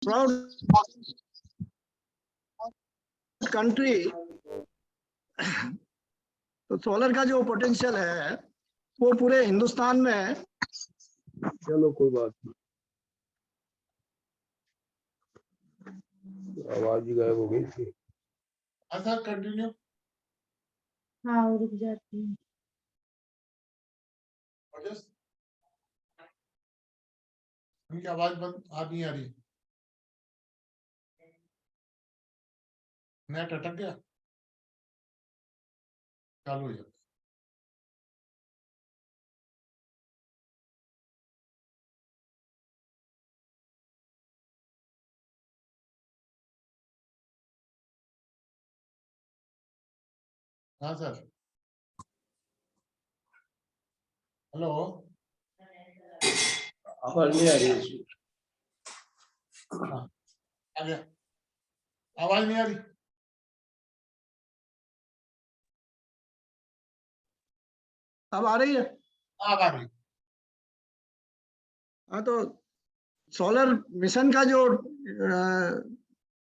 Proud country. तो solar का जो पोटेंशियल है वो पूरे हिंदुस्तान में है। चलो कोई बात नहीं, आवाज ही गायब हो गई थी। अच्छा कंटिन्यू। हाँ रुक जाती है। उनकी आवाज बंद नहीं आ रही, नेट अटक गया, चालू हो जाता। हाँ सर, हेलो, आवाज नहीं आ रही है। आ गया, आवाज नहीं आ रही। अब आ रही है? अब आ रही। हाँ, तो सोलर मिशन का जो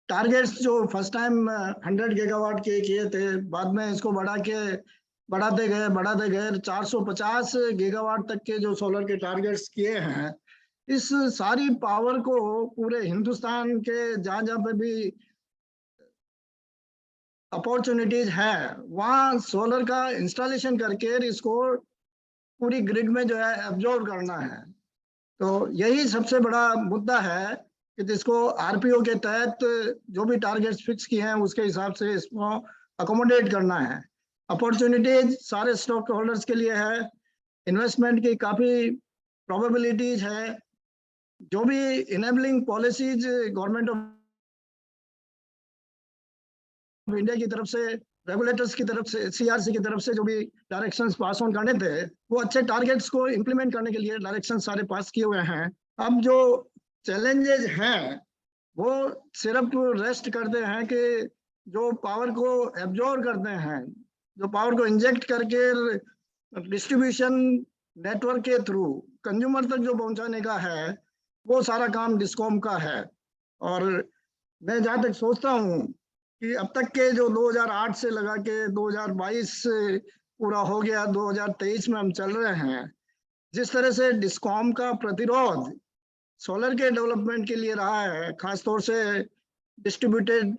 टारगेट्स जो फर्स्ट टाइम 100 गीगावाट के किए थे, बाद में इसको बढ़ाते गए 450 गीगावाट तक के जो सोलर के टारगेट्स किए हैं। इस सारी पावर को पूरे हिंदुस्तान के जहाँ जहाँ पे भी अपॉर्चुनिटीज है वहाँ सोलर का इंस्टॉलेशन करके इसको पूरी ग्रिड में जो है एब्जॉर्ब करना है। तो यही सबसे बड़ा मुद्दा है कि जिसको आरपीओ के तहत जो भी टारगेट्स फिक्स किए हैं उसके हिसाब से इसको अकोमोडेट करना है। अपॉर्चुनिटीज सारे स्टॉक होल्डर्स के लिए है, इन्वेस्टमेंट की काफ़ी प्रोबेबिलिटीज है। जो भी enabling policies government of India की तरफ से, रेगुलेटर्स की तरफ से, सीआरसी की तरफ से जो भी डायरेक्शंस पास ऑन करने थे, वो अच्छे टारगेट्स को इंप्लीमेंट करने के लिए डायरेक्शन सारे पास किए हुए हैं। अब जो चैलेंजेस हैं वो सिर्फ रेस्ट करते हैं कि जो पावर को एब्जॉर्ब करते हैं, जो पावर को इंजेक्ट करके डिस्ट्रीब्यूशन नेटवर्क के थ्रू कंज्यूमर तक जो पहुंचाने का है वो सारा काम डिस्कॉम का है। और मैं जहाँ तक सोचता हूँ कि अब तक के जो 2008 से लगा के 2022 पूरा हो गया, 2023 में हम चल रहे हैं, जिस तरह से डिस्कॉम का प्रतिरोध सोलर के डेवलपमेंट के लिए रहा है, खासतौर से डिस्ट्रीब्यूटेड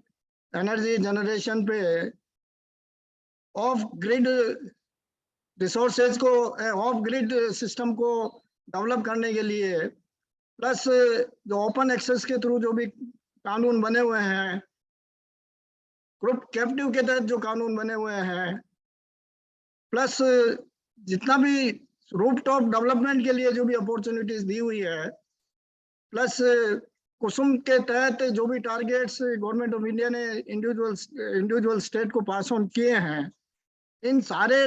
एनर्जी जनरेशन पे ऑफ ग्रिड रिसोर्सेज को, ऑफ ग्रिड सिस्टम को डेवलप करने के लिए, प्लस जो ओपन एक्सेस के थ्रू जो भी कानून बने हुए हैं, ग्रुप कैप्टिव के तहत जो कानून बने हुए हैं, प्लस जितना भी रूफटॉप डेवलपमेंट के लिए जो भी अपॉर्चुनिटीज दी हुई है, प्लस कुसुम के तहत जो भी टारगेट्स गवर्नमेंट ऑफ इंडिया ने इंडिविजुअल स्टेट को पास ऑन किए हैं, इन सारे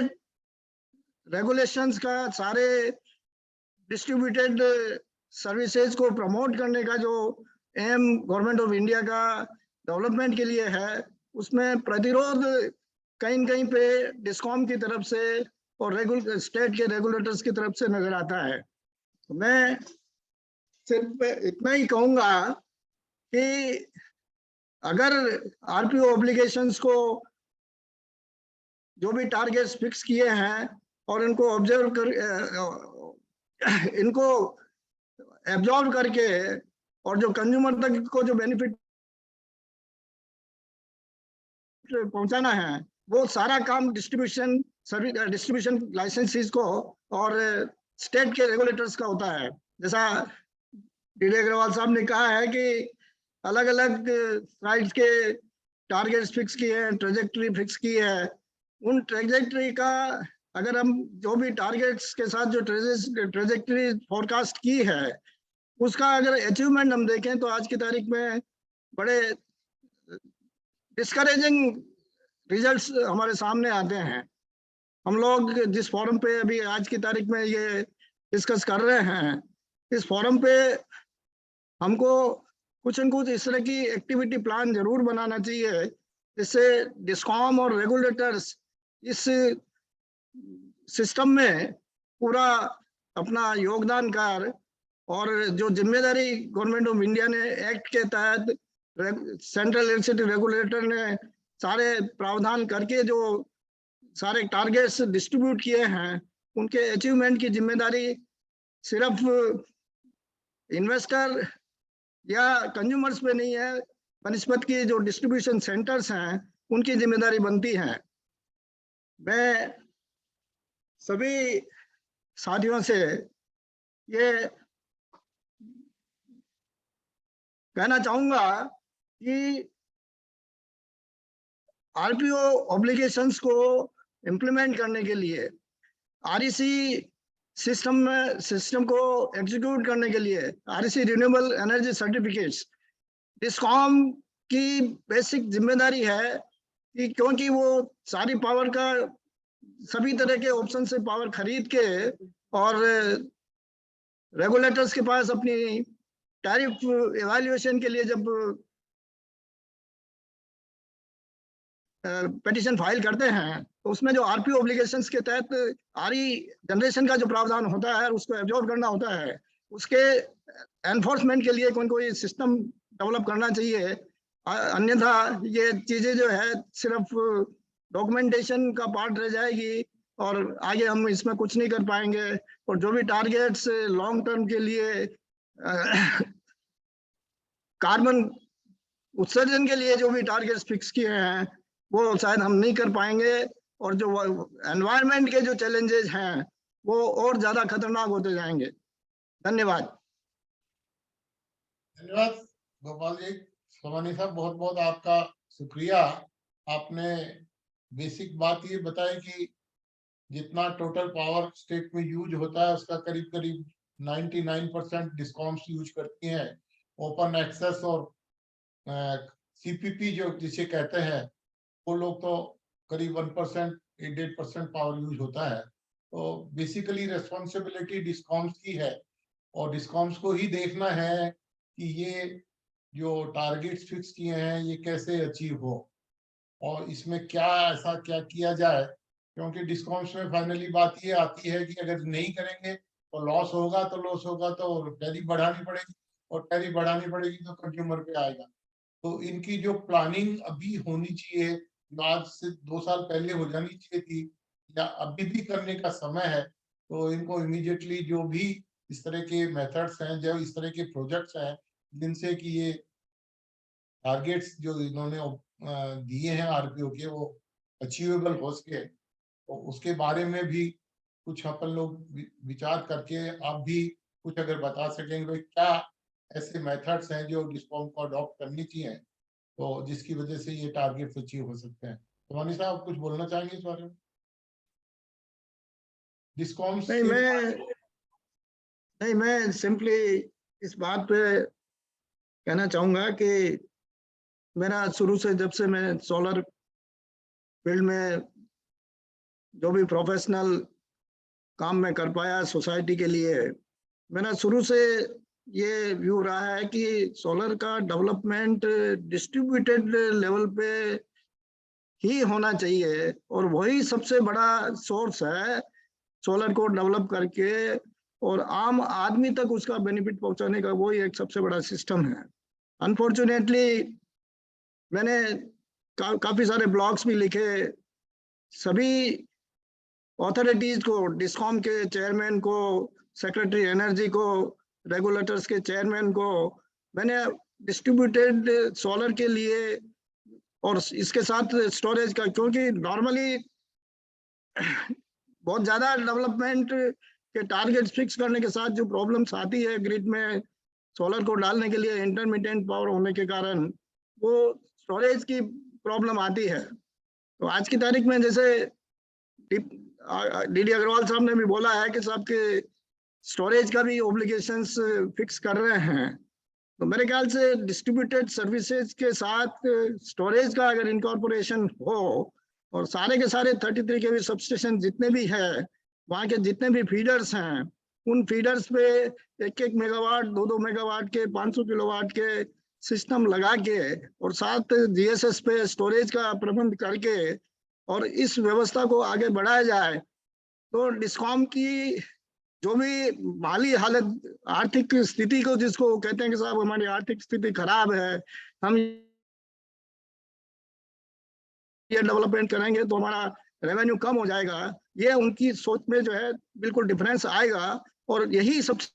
रेगुलेशंस का, सारे डिस्ट्रीब्यूटेड सर्विसेज को प्रमोट करने का जो एम गवर्नमेंट ऑफ इंडिया का डेवलपमेंट के लिए है, उसमें प्रतिरोध कहीं न कहीं पे डिस्कॉम की तरफ से और स्टेट के रेगुलेटर्स की तरफ से नजर आता है। तो मैं सिर्फ इतना ही कहूंगा कि अगर आरपीओ ऑब्लिगेशंस को जो भी टारगेट्स फिक्स किए हैं और इनको ऑब्जर्व कर, इनको एब्जॉर्ब करके और जो कंज्यूमर तक को जो बेनिफिट पहुंचाना है, वो सारा काम डिस्ट्रीब्यूशन लाइसेंसेस को और स्टेट के रेगुलेटर्स का होता है। जैसा डीडी अग्रवाल साहब ने कहा है कि अलग अलग साइट्स के टारगेट्स फिक्स किए हैं, ट्रेजेक्टरी फिक्स की है। उन ट्रेजेक्टरी का अगर हम जो भी टारगेट्स के साथ जो ट्रेजेक्टरी फोरकास्ट की है, उसका अगर अचीवमेंट हम देखें तो आज की तारीख में बड़े डिस्करेजिंग रिजल्ट्स हमारे सामने आते हैं। हम लोग जिस फोरम पे अभी आज की तारीख में ये डिस्कस कर रहे हैं, इस फोरम पे हमको कुछ न कुछ इस तरह की एक्टिविटी प्लान जरूर बनाना चाहिए, जिससे डिस्कॉम और रेगुलेटर्स इस सिस्टम में पूरा अपना योगदान कर और जो जिम्मेदारी गवर्नमेंट ऑफ इंडिया ने एक्ट के तहत सेंट्रल इलेक्ट्रिसिटी रेगुलेटर ने सारे प्रावधान करके जो सारे टारगेट्स डिस्ट्रीब्यूट किए हैं, उनके अचीवमेंट की जिम्मेदारी सिर्फ इन्वेस्टर या कंज्यूमर्स पे नहीं है, बनिस्बत की जो डिस्ट्रीब्यूशन सेंटर्स हैं उनकी जिम्मेदारी बनती है। मैं सभी साथियों से ये कहना चाहूंगा कि आरपीओ ऑब्लिगेशंस को इम्प्लीमेंट करने के लिए, आरईसी सिस्टम को एग्जीक्यूट करने के लिए, REC renewable energy certificates discom की बेसिक जिम्मेदारी है कि क्योंकि वो सारी पावर का सभी तरह के ऑप्शन से पावर खरीद के और रेगुलेटर्स के पास अपनी टैरिफ इवैल्यूएशन के लिए जब पिटीशन फाइल करते हैं तो उसमें जो आरपीओ ऑब्लिगेशंस के तहत आरई जनरेशन का जो प्रावधान होता है उसको एब्जॉर्ब करना होता है, उसके एनफोर्समेंट के लिए कोई सिस्टम डेवलप करना चाहिए। अन्यथा ये चीजें जो है सिर्फ डॉक्यूमेंटेशन का पार्ट रह जाएगी और आगे हम इसमें कुछ नहीं कर पाएंगे। और जो भी टारगेट्स लॉन्ग टर्म के लिए कार्बन उत्सर्जन के लिए जो भी टारगेट्स फिक्स किए हैं वो शायद हम नहीं कर पाएंगे, और जो एनवायरनमेंट के जो चैलेंजेस हैं वो और ज्यादा खतरनाक होते जाएंगे। धन्यवाद। धन्यवाद गोपाल जी। सोमानी साहब, बहुत बहुत आपका शुक्रिया। आपने बेसिक बात ये बताई कि जितना टोटल पावर स्टेट में यूज होता है उसका करीब करीब 99% डिस्कॉम्स यूज करती हैं। ओपन एक्सेस और सीपीपी जो जिसे कहते हैं वो लोग तो करीब 1% 8% पावर यूज होता है। तो बेसिकली रेस्पॉन्सिबिलिटी डिस्कॉम्स की है और डिस्कॉम्स को ही देखना है कि ये जो टारगेट्स फिक्स किए हैं ये कैसे अचीव हो और इसमें क्या किया जाए, क्योंकि डिस्कॉम्स में फाइनली बात ये आती है कि अगर नहीं करेंगे तो लॉस होगा तो टैरिफ बढ़ानी पड़ेगी और टैरिफ बढ़ानी पड़ेगी तो कंज्यूमर पे आएगा। तो इनकी जो प्लानिंग अभी होनी चाहिए, आज से 2 साल पहले हो जानी चाहिए थी या अभी भी करने का समय है, तो इनको इमीडिएटली जो भी इस तरह के मेथड्स हैं, जो इस तरह के प्रोजेक्ट्स हैं जिनसे कि ये टारगेट्स जो इन्होंने दिए हैं आरपीओ के वो अचीवेबल हो सके, तो उसके बारे में भी कुछ अपन लोग विचार करके आप भी कुछ अगर बता सकेंगे भाई क्या ऐसे मेथड्स हैं जो डिस्कॉम को अडॉप्ट करनी चाहिए तो जिसकी वजह से ये टारगेट्स अचीव हो सकते हैं। तो मनीष साहब कुछ बोलना चाहेंगे इस बारे में? डिस्कॉम्स नहीं, मैं सिंपली इस बात पे कहना चाहूंगा कि मेरा शुरू से जब से मैं सोलर फील्ड में जो भी प्रोफेशनल काम में कर पाया सोसाइटी के लिए, मेरा शुरू से ये व्यू रहा है कि सोलर का डेवलपमेंट डिस्ट्रीब्यूटेड लेवल पे ही होना चाहिए और वही सबसे बड़ा सोर्स है सोलर को डेवलप करके और आम आदमी तक उसका बेनिफिट पहुंचाने का, वही एक सबसे बड़ा सिस्टम है। अनफॉर्चुनेटली मैंने काफी सारे ब्लॉग्स भी लिखे, सभी अथॉरिटीज को, डिस्कॉम के चेयरमैन को, सेक्रेटरी एनर्जी को, रेगुलेटर्स के चेयरमैन को मैंने डिस्ट्रीब्यूटेड सोलर के लिए और इसके साथ स्टोरेज का, क्योंकि नॉर्मली बहुत ज्यादा डेवलपमेंट के टारगेट फिक्स करने के साथ जो प्रॉब्लम्स आती है ग्रिड में सोलर को डालने के लिए इंटरमिटेंट पावर होने के कारण वो स्टोरेज की प्रॉब्लम आती है। तो आज की तारीख में जैसे डीडी अग्रवाल साहब ने भी बोला है कि साहब के स्टोरेज का भी ऑब्लिगेशंस फिक्स कर रहे हैं, तो मेरे ख्याल से डिस्ट्रीब्यूटेड सर्विसेज के साथ स्टोरेज का अगर इनकॉर्पोरेशन हो और सारे के सारे 33 केवी सबस्टेशन जितने भी है, वहाँ के जितने भी फीडर्स हैं, उन फीडर्स पे 1-1 मेगावाट 2-2 मेगावाट के 500 किलोवाट के सिस्टम लगा के और साथ जीएसएस पे स्टोरेज का प्रबंध करके और इस व्यवस्था को आगे बढ़ाया जाए तो डिस्कॉम की जो भी माली हालत, आर्थिक स्थिति को जिसको कहते हैं कि साहब हमारी आर्थिक स्थिति खराब है, हम ये डेवलपमेंट करेंगे तो हमारा रेवेन्यू कम हो जाएगा, ये उनकी सोच में जो है बिल्कुल डिफरेंस आएगा। और यही सबसे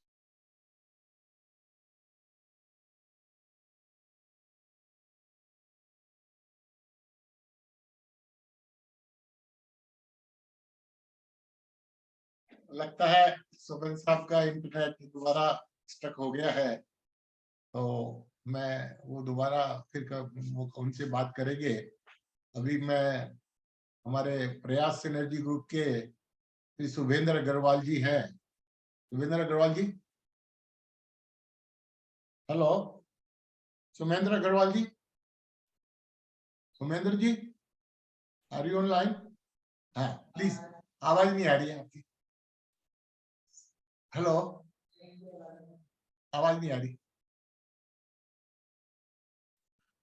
लगता है सुमेंद्र साहब का इंटरनेट दोबारा स्टक हो गया है, तो मैं वो दोबारा फिर वो उनसे बात करेंगे। अभी मैं हमारे प्रयास सिनर्जी ग्रुप के श्री सुमेंद्र अग्रवाल जी हैं। Sumendra Agarwal ji, hello Sumendra Agarwal ji, Sumendra ji are you online? हाँ प्लीज, आवाज नहीं आ रही है आपकी। हेलो, आवाज नहीं आ रही।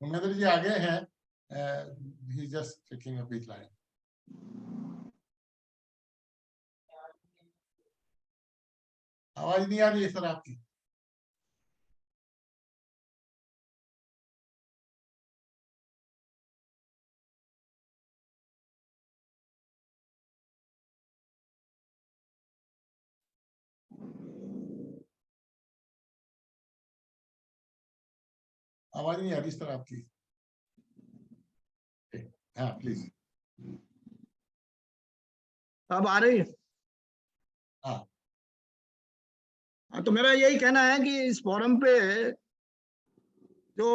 सुमेंद्र जी आ गए हैं, he just checking a big line. आवाज नहीं आ रही है सर आपकी। आवाज नहीं आ रही सर आपकी। हाँ प्लीज। अब आ रही है। हाँ तो मेरा यही कहना है कि इस फोरम पे जो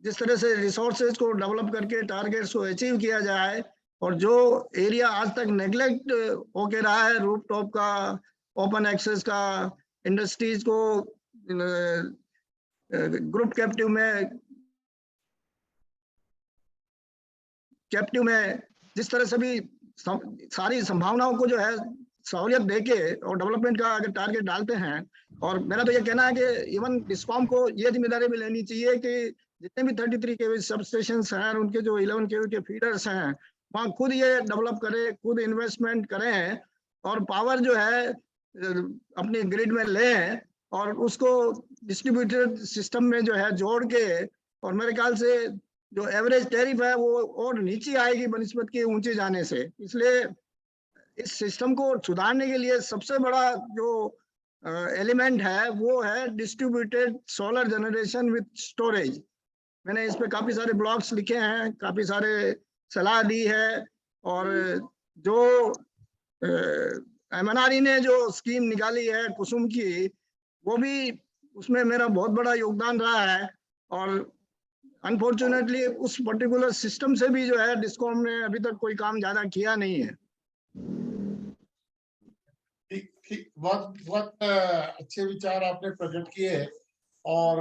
जिस तरह से रिसोर्सेज को डेवलप करके टारगेट्स को अचीव किया जाए, और जो एरिया आज तक नेग्लेक्ट होके रहा है, रूफ टॉप का, ओपन एक्सेस का, इंडस्ट्रीज को ग्रुप कैप्टिव में जिस तरह से भी सारी संभावनाओं को जो है सहूलियत देके और डेवलपमेंट का अगर टारगेट डालते हैं, और मेरा तो ये कहना है कि इवन डिस्कॉम को ये जिम्मेदारी भी लेनी चाहिए कि जितने भी 33 केवी सब स्टेशन हैं, उनके जो 11 केवी के फीडर्स हैं, वहाँ खुद ये डेवलप करें, खुद इन्वेस्टमेंट करें, और पावर जो है अपनी ग्रिड में लें, और उसको डिस्ट्रीब्यूटेड सिस्टम में जो है जोड़ के, और मेरे ख्याल से जो एवरेज टैरिफ है वो और नीचे आएगी बनिस्बत के ऊंचे जाने से। इसलिए इस सिस्टम को सुधारने के लिए सबसे बड़ा जो एलिमेंट है वो है distributed solar generation with storage. मैंने इस पे काफी सारे ब्लॉग्स लिखे हैं, काफी सारे सलाह दी है, और जो MNRE ने जो स्कीम निकाली है कुसुम की, वो भी उसमें मेरा बहुत बड़ा योगदान रहा है। और अनफॉर्चुनेटली उस पर्टिकुलर सिस्टम से भी जो है डिस्कॉम ने अभी तक कोई काम ज्यादा किया नहीं है। ठीक, बहुत बहुत अच्छे विचार आपने प्रकट किए। और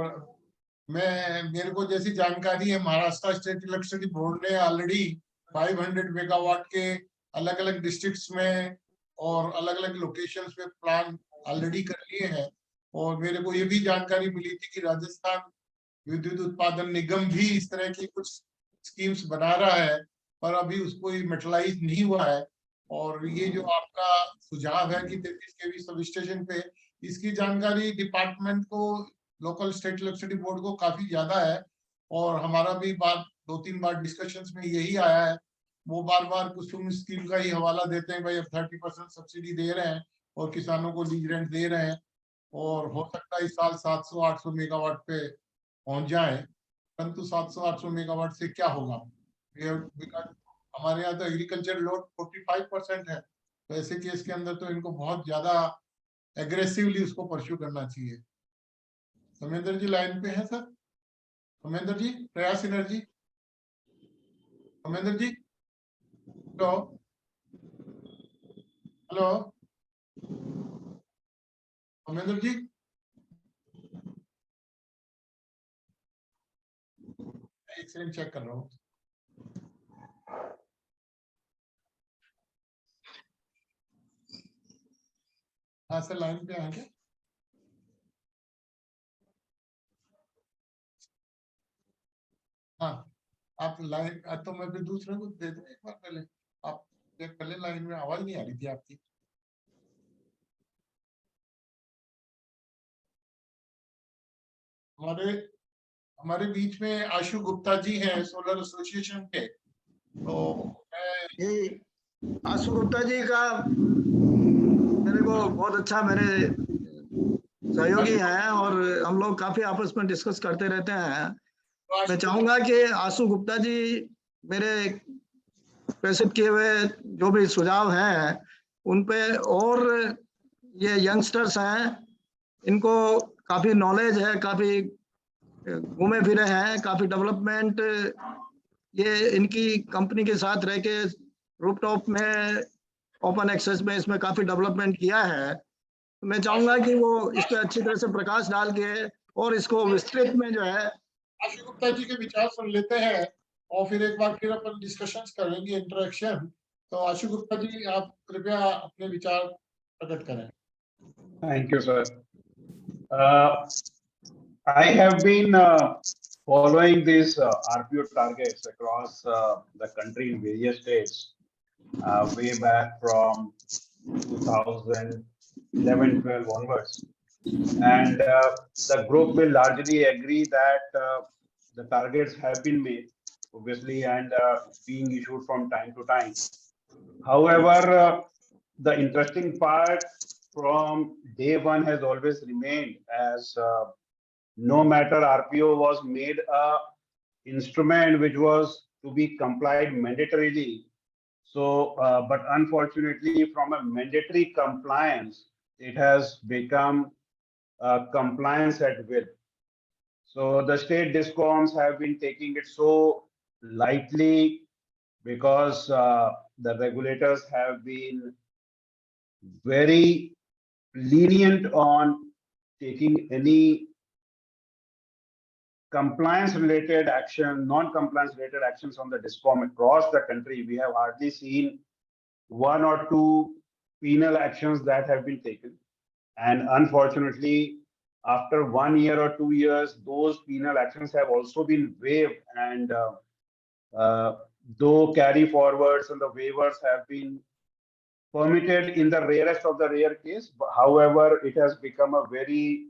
मेरे को जैसी जानकारी है, महाराष्ट्र स्टेट इलेक्ट्रिसिटी बोर्ड ने ऑलरेडी 500 मेगावाट के अलग अलग डिस्ट्रिक्ट्स में और अलग अलग लोकेशंस पे प्लान ऑलरेडी कर लिए हैं। और मेरे को ये भी जानकारी मिली थी कि राजस्थान विद्युत उत्पादन निगम भी इस तरह की कुछ स्कीम्स बना रहा है, पर अभी उसको मेटलाइज नहीं हुआ है। और ये जो आपका सुझाव है कि 33 केवी सब स्टेशन पे, इसकी जानकारी डिपार्टमेंट को, लोकल स्टेट इलेक्ट्रिसिटी बोर्ड को काफी ज्यादा है। और हमारा भी बात 2-3 बार डिस्कशंस में यही आया है। वो बार बार कुसुम स्कीम का ही हवाला देते हैं, भाई अब 30% सब्सिडी दे रहे हैं और किसानों को लीज रेंट दे रहे हैं, और हो सकता है इस साल 700-800 मेगावाट पे पहुंच जाए। परंतु 700-800 मेगावाट से क्या होगा? हमारे यहाँ तो एग्रीकल्चर लोड 45% है, तो ऐसे केस के अंदर तो इनको बहुत ज्यादा एग्रेसिवली उसको परस्यू करना चाहिए। सुमेंद्र जी लाइन पे है सर? सुमेंद्र जी, प्रयास एनर्जी, सुमेंद्र जी, हेलो हेलो सुमेंद्र जी, एक सेकंड चेक कर रहा हूँ। हाँ सर, लाइन पे आएंगे। हाँ आप लाइन, तो मैं फिर दूसरे को दे दूँ एक बार पहले। आप चेक कर ले, लाइन में आवाज नहीं आ रही थी आपकी। हमारे बीच में आशु गुप्ता जी हैं सोलर एसोसिएशन के, तो मैं ये आशु गुप्ता जी का मेरे को बहुत अच्छा मेरे सहयोगी हैं और हम लोग काफी आपस में डिस्कस करते रहते हैं। मैं चाहूंगा कि आशु गुप्ता जी मेरे प्रेषित किए हुए जो भी सुझाव हैं उन पे, और ये यंगस्टर्स हैं इनको काफी नॉलेज है, काफी घूमे फिरे हैं, काफी डेवलपमेंट ये इनकी कंपनी के साथ रह के रूफटॉप में ओपन एक्सेस में इसमें काफी डेवलपमेंट किया है। तो मैं चाहूंगा कि वो इस पे अच्छी तरह से प्रकाश डाल के और इसको विस्तृत में जो है आशु गुप्ता जी के विचार सुन लेते हैं और फिर एक बार फिर अपन डिस्कशंस करेंगे, इंटरेक्शन। तो आशु गुप्ता जी, आप कृपया अपने विचार प्रकट करें। Thank you, sir. I have been following these RPO targets across the country in various states way back from 2011-12 onwards. And the group will largely agree that the targets have been made, obviously, and being issued from time to time. However, the interesting part from day one has always remained as no matter RPO was made a instrument which was to be complied mandatorily. So, but unfortunately, from a mandatory compliance, it has become compliance at will. So the state discoms have been taking it so lightly because the regulators have been very lenient on taking any compliance related action, non-compliance related actions on the discom across the country. We have hardly seen one or two penal actions that have been taken. And unfortunately, after 1 year or 2 years, those penal actions have also been waived, and though carry forwards and the waivers have been permitted in the rarest of the rare case. However, it has become a very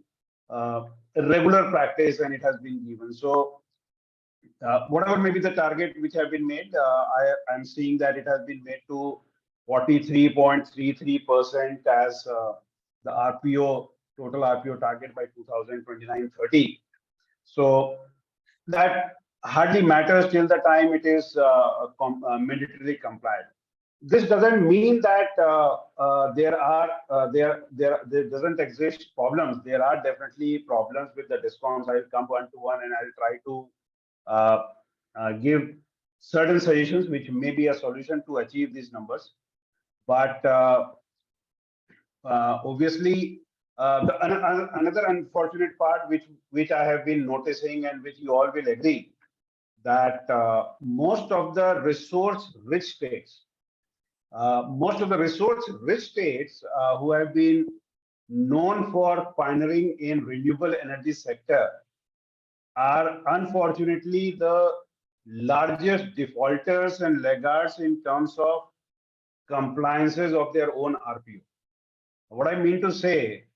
regular practice and it has been given. So whatever may be the target which have been made, I'm seeing that it has been made to 43.33% as the RPO, total RPO target by 2029-30. So that hardly matters till the time it is mandatorily complied. This doesn't mean that there doesn't exist problems. There are definitely problems with the discoms. I will come one to one and I will try to give certain suggestions which may be a solution to achieve these numbers. But obviously, another unfortunate part which I have been noticing and which you all will agree that most of the resource-rich states who have been known for pioneering in renewable energy sector are unfortunately the largest defaulters and laggards in terms of compliances of their own RPO. What I mean to say,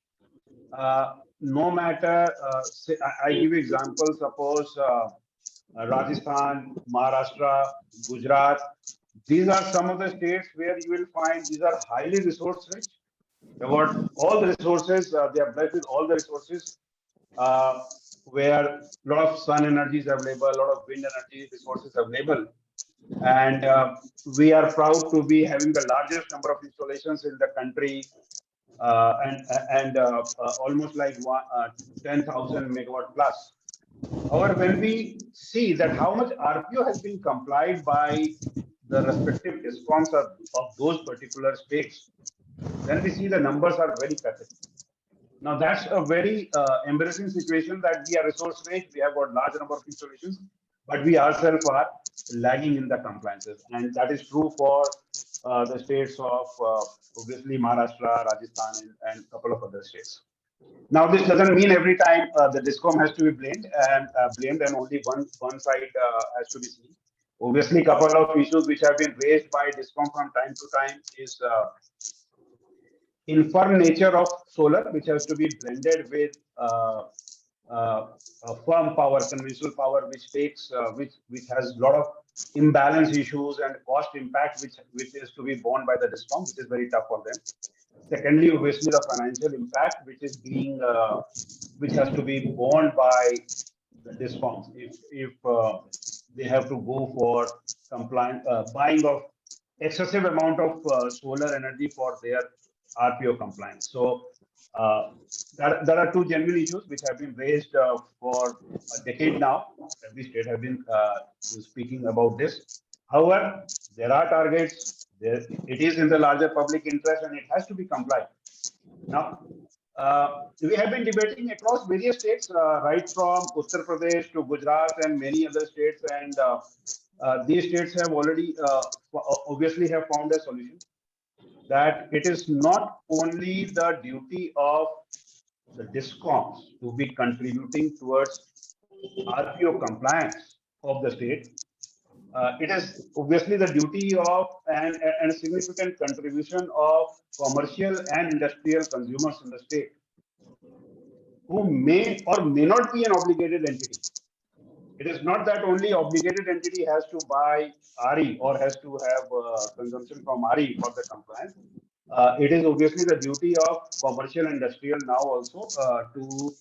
no matter, say, I give you examples, suppose Rajasthan, Maharashtra, Gujarat, these are some of the states where you will find these are highly resource rich. They've got all the resources, they are blessed with all the resources, where a lot of sun energy is available, a lot of wind energy resources available. And we are proud to be having the largest number of installations in the country, and almost like 10,000 megawatt plus. However, when we see that how much RPO has been complied by the respective discoms of those particular states, then we see the numbers are very pathetic. Now that's a very embarrassing situation that we are resource rich, we have got large number of installations, but we ourselves are lagging in the compliances, and that is true for the states of obviously Maharashtra, Rajasthan, and a couple of other states. Now, this doesn't mean every time the discom has to be blamed and only one side has to be seen. Obviously, a couple of issues which have been raised by discom from time to time is infirm nature of solar, which has to be blended with firm power, conventional power, which takes which has a lot of imbalance issues and cost impact, which is to be borne by the DISCOM, which is very tough for them. Secondly, obviously the financial impact, which is being which has to be borne by the DISCOMs if they have to go for compliant buying of excessive amount of solar energy for their RPO compliance. So there are two genuine issues which have been raised for a decade now. Every state has been speaking about this. However, there are targets. It is in the larger public interest and it has to be complied. Now, we have been debating across various states, right from Uttar Pradesh to Gujarat and many other states, and these states have already obviously have found a solution that it is not only the duty of the DISCOMs to be contributing towards RPO compliance of the state. It is obviously the duty of and a significant contribution of commercial and industrial consumers in the state who may or may not be an obligated entity. It is not that only obligated entity has to buy RE or has to have consumption from RE for the compliance. It is obviously the duty of commercial and industrial now also to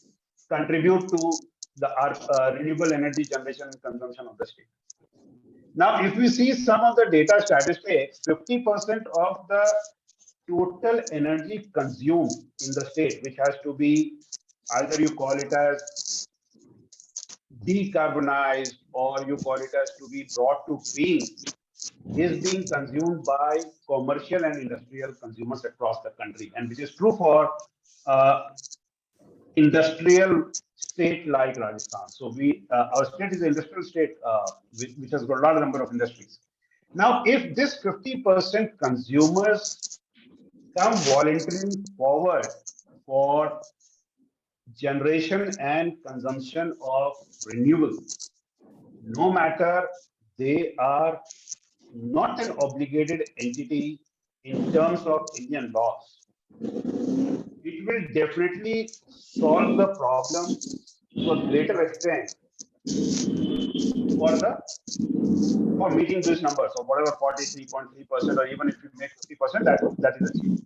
contribute to the renewable energy generation and consumption of the state. Now, if we see some of the data statistics, 50% of the total energy consumed in the state, which has to be either you call it as decarbonized or you call it as to be brought to green, is being consumed by commercial and industrial consumers across the country, and which is true for industrial state like Rajasthan. So our state is an industrial state which has got a large number of industries. Now, if this 50% consumers come voluntarily forward for generation and consumption of renewable, no matter they are not an obligated entity in terms of Indian laws, it will definitely solve the problem to a greater extent for meeting these numbers. So whatever 43.3%, or even if you make 50%, that is achieved.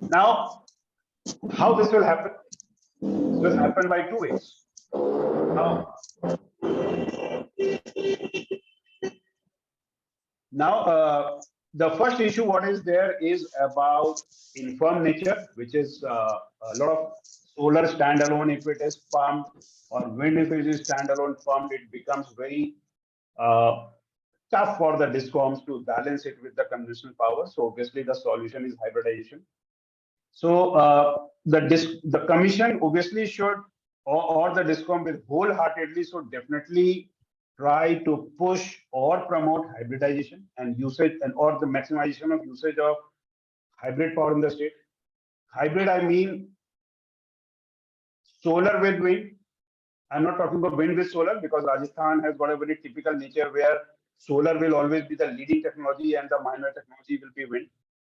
Now, how this will happen? This will happen by two ways. Now, the first issue what is there is about infirm nature, which is a lot of solar standalone. If it is pumped, or wind if it is standalone pumped, it becomes very tough for the DISCOMs to balance it with the conventional power. So obviously the solution is hybridization. So the commission obviously should, or the DISCOM will wholeheartedly should definitely try to push or promote hybridization and usage, and or the maximization of usage of hybrid power in the state. Hybrid, I mean solar with wind. I'm not talking about wind with solar, because Rajasthan has got a very typical nature where solar will always be the leading technology and the minor technology will be wind.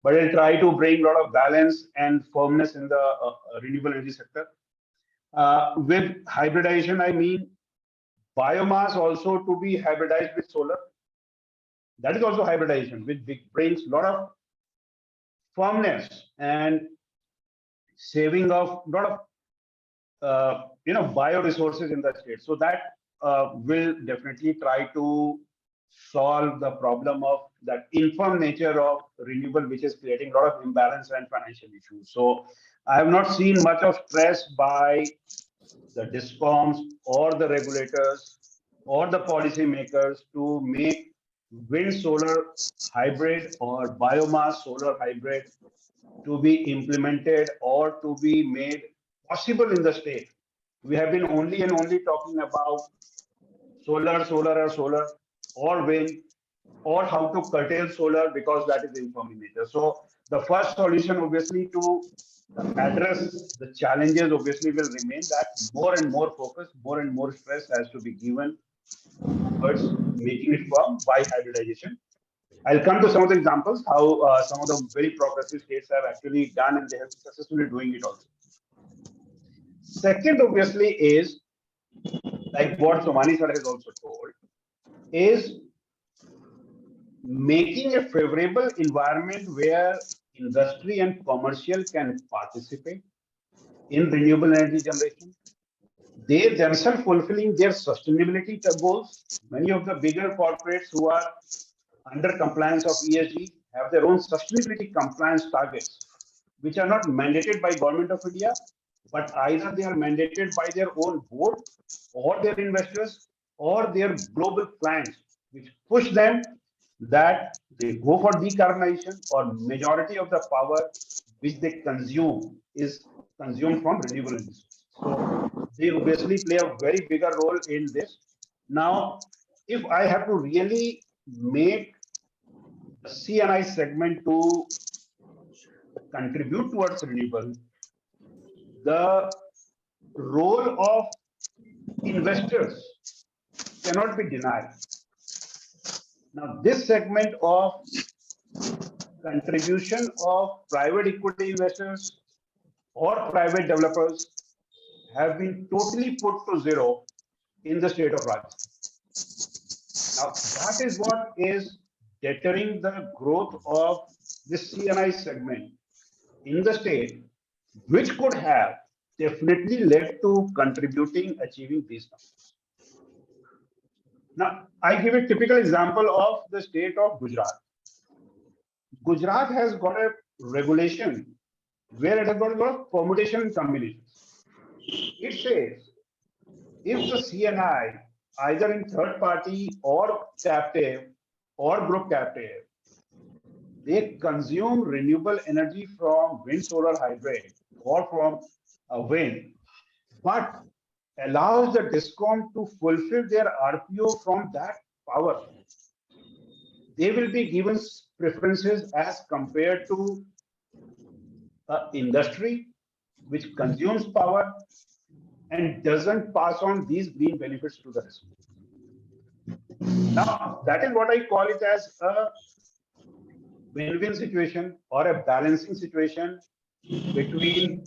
But it'll try to bring a lot of balance and firmness in the renewable energy sector. With hybridization, I mean biomass also to be hybridized with solar. That is also hybridization, which brings a lot of firmness and saving of a lot of bioresources in the state. So that will definitely try to solve the problem of that infirm nature of renewable, which is creating a lot of imbalance and financial issues. So I have not seen much of stress by the DISCOMs or the regulators or the policy makers to make wind solar hybrid or biomass solar hybrid to be implemented or to be made possible in the state. We have been only talking about solar or wind, or how to curtail solar, because that is infirm in nature. So the first solution obviously to address the challenges obviously will remain that more and more focus, more and more stress has to be given towards making it firm by hybridization. I'll come to some of the examples how some of the very progressive states have actually done, and they have successfully doing it also. Second, obviously, is like what Somani sir has also told, is making a favorable environment where industry and commercial can participate in renewable energy generation. They themselves fulfilling their sustainability goals. Many of the bigger corporates who are under compliance of ESG have their own sustainability compliance targets, which are not mandated by Government of India, but either they are mandated by their own board or their investors or their global clients, which push them that they go for decarbonization, or majority of the power which they consume is consumed from renewable energy. So they obviously play a very bigger role in this. Now, if I have to really make the C&I segment to contribute towards renewable, the role of investors cannot be denied. Now, this segment of contribution of private equity investors or private developers have been totally put to zero in the state of Rajasthan. Now, that is what is deterring the growth of this C&I segment in the state, which could have definitely led to contributing, achieving these numbers. Now, I give a typical example of the state of Gujarat. Gujarat has got a regulation where it has got a lot of permutation and combinations. It says if the C&I, either in third party or captive or group captive, they consume renewable energy from wind, solar, hybrid, or from wind, but allows the DISCOM to fulfill their RPO from that power, they will be given preferences as compared to industry which consumes power and doesn't pass on these green benefits to the rest. Now, that is what I call it as a win-win situation or a balancing situation between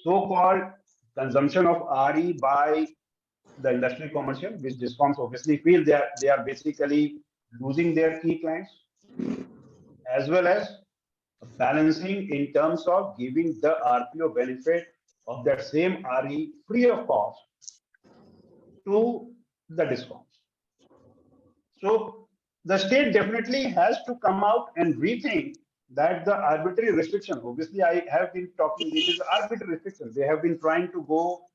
so-called consumption of RE by the industrial commercial, which DISCOMs obviously feel they are basically losing their key clients, as well as balancing in terms of giving the RPO benefit of that same RE free of cost to the DISCOMs. So the state definitely has to come out and rethink that the arbitrary restriction, obviously I have been talking, it is arbitrary restriction. They have been trying to go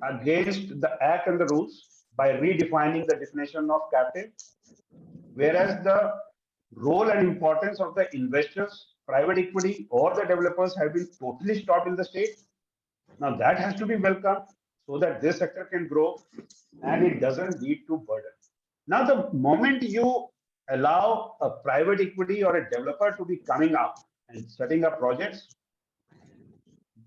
against the act and the rules by redefining the definition of captive, whereas the role and importance of the investors, private equity, or the developers have been totally stopped in the state. Now that has to be welcomed so that this sector can grow and it doesn't lead to burden. Now, the moment you allow a private equity or a developer to be coming up and setting up projects,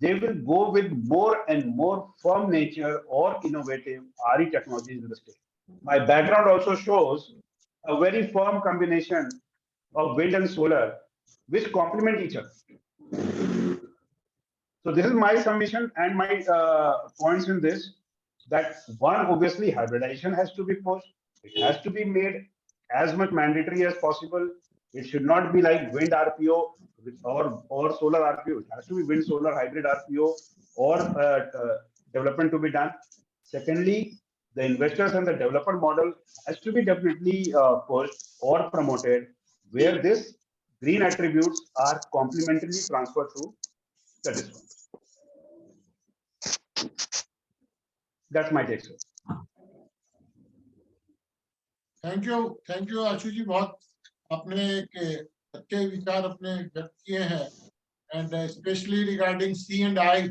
they will go with more and more firm nature or innovative RE technologies in the state. My background also shows a very firm combination of wind and solar, which complement each other. So this is my submission and my points in this, that one, obviously hybridization has to be pushed. It has to be made as much mandatory as possible. It should not be like wind RPO or solar RPO. It has to be wind, solar, hybrid RPO or development to be done. Secondly, the investors and the developer model has to be definitely pushed or promoted, where this green attributes are complementarily transferred to the DISCOM. That's my take, sir. Thank you Ashu ji, बहुत अपने अच्छे विचार अपने व्यक्त किए हैं, and especially regarding C&I,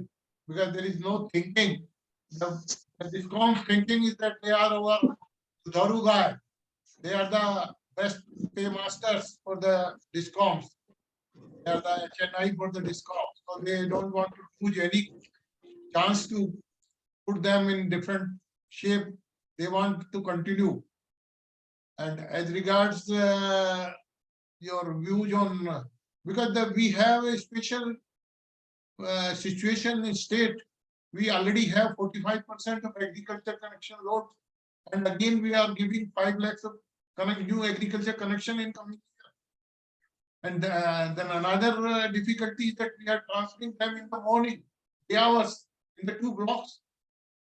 because there is no thinking. The DISCOM's thinking is that they are our Dharu guy. They are the best paymasters for the DISCOMs. They are the HNI for the DISCOMs. So they don't want to lose any chance to put them in different shape. They want to continue. And as regards your views on, because we have a special situation in state We already have 45% of agriculture connection loads, and again we are giving 5 lakhs of new agriculture connection in coming year. And then another difficulty is that we are transferring them in the morning, 3 hours in the 2 blocks.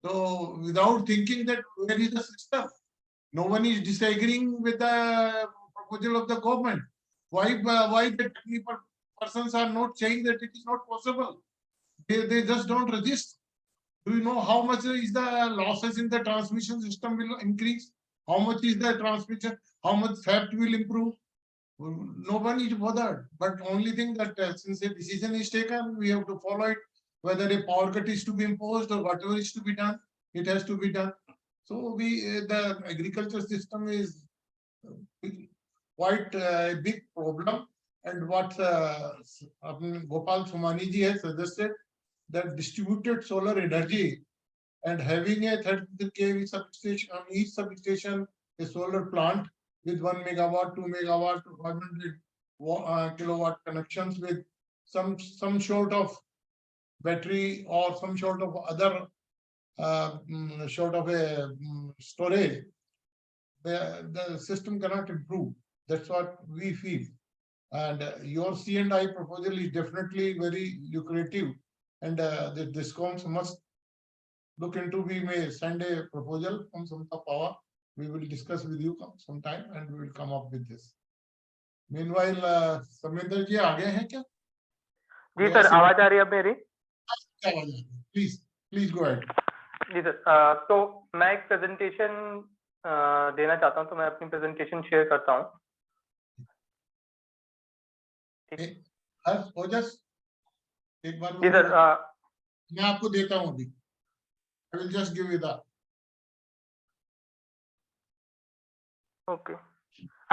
So without thinking that where is the system, no one is disagreeing with the proposal of the government. Why the technical persons are not saying that it is not possible? They just don't resist. Do you know how much is the losses in the transmission system will increase? How much is the transmission? How much theft will improve? No one is bothered. But only thing that since a decision is taken, we have to follow it. Whether a power cut is to be imposed or whatever is to be done, it has to be done. So the agriculture system is quite a big problem. And what Gopal Somani ji has suggested, that distributed solar energy and having a 30 kV substation on each substation, a solar plant with 1 megawatt, 2 megawatt, 500 kilowatt connections with some sort of battery or some sort of other sort of a storage, the system cannot improve. That's what we feel. And your C&I proposal is definitely very lucrative. And the DISCOMs must look into. We may send a proposal from Samta Power. We will discuss with you sometime and we will come up with this. Meanwhile, Sumendra ji आगे हैं क्या? जी sir, आवाज आ रही है अब मेरी? Please go ahead. जी sir, तो मैं एक प्रेजेंटेशन देना चाहता हूं, तो मैं अपनी प्रेजेंटेशन शेयर करता हूं. एक बार जी सर, मैं आपको देता हूं अभी. I will just give you that. Okay,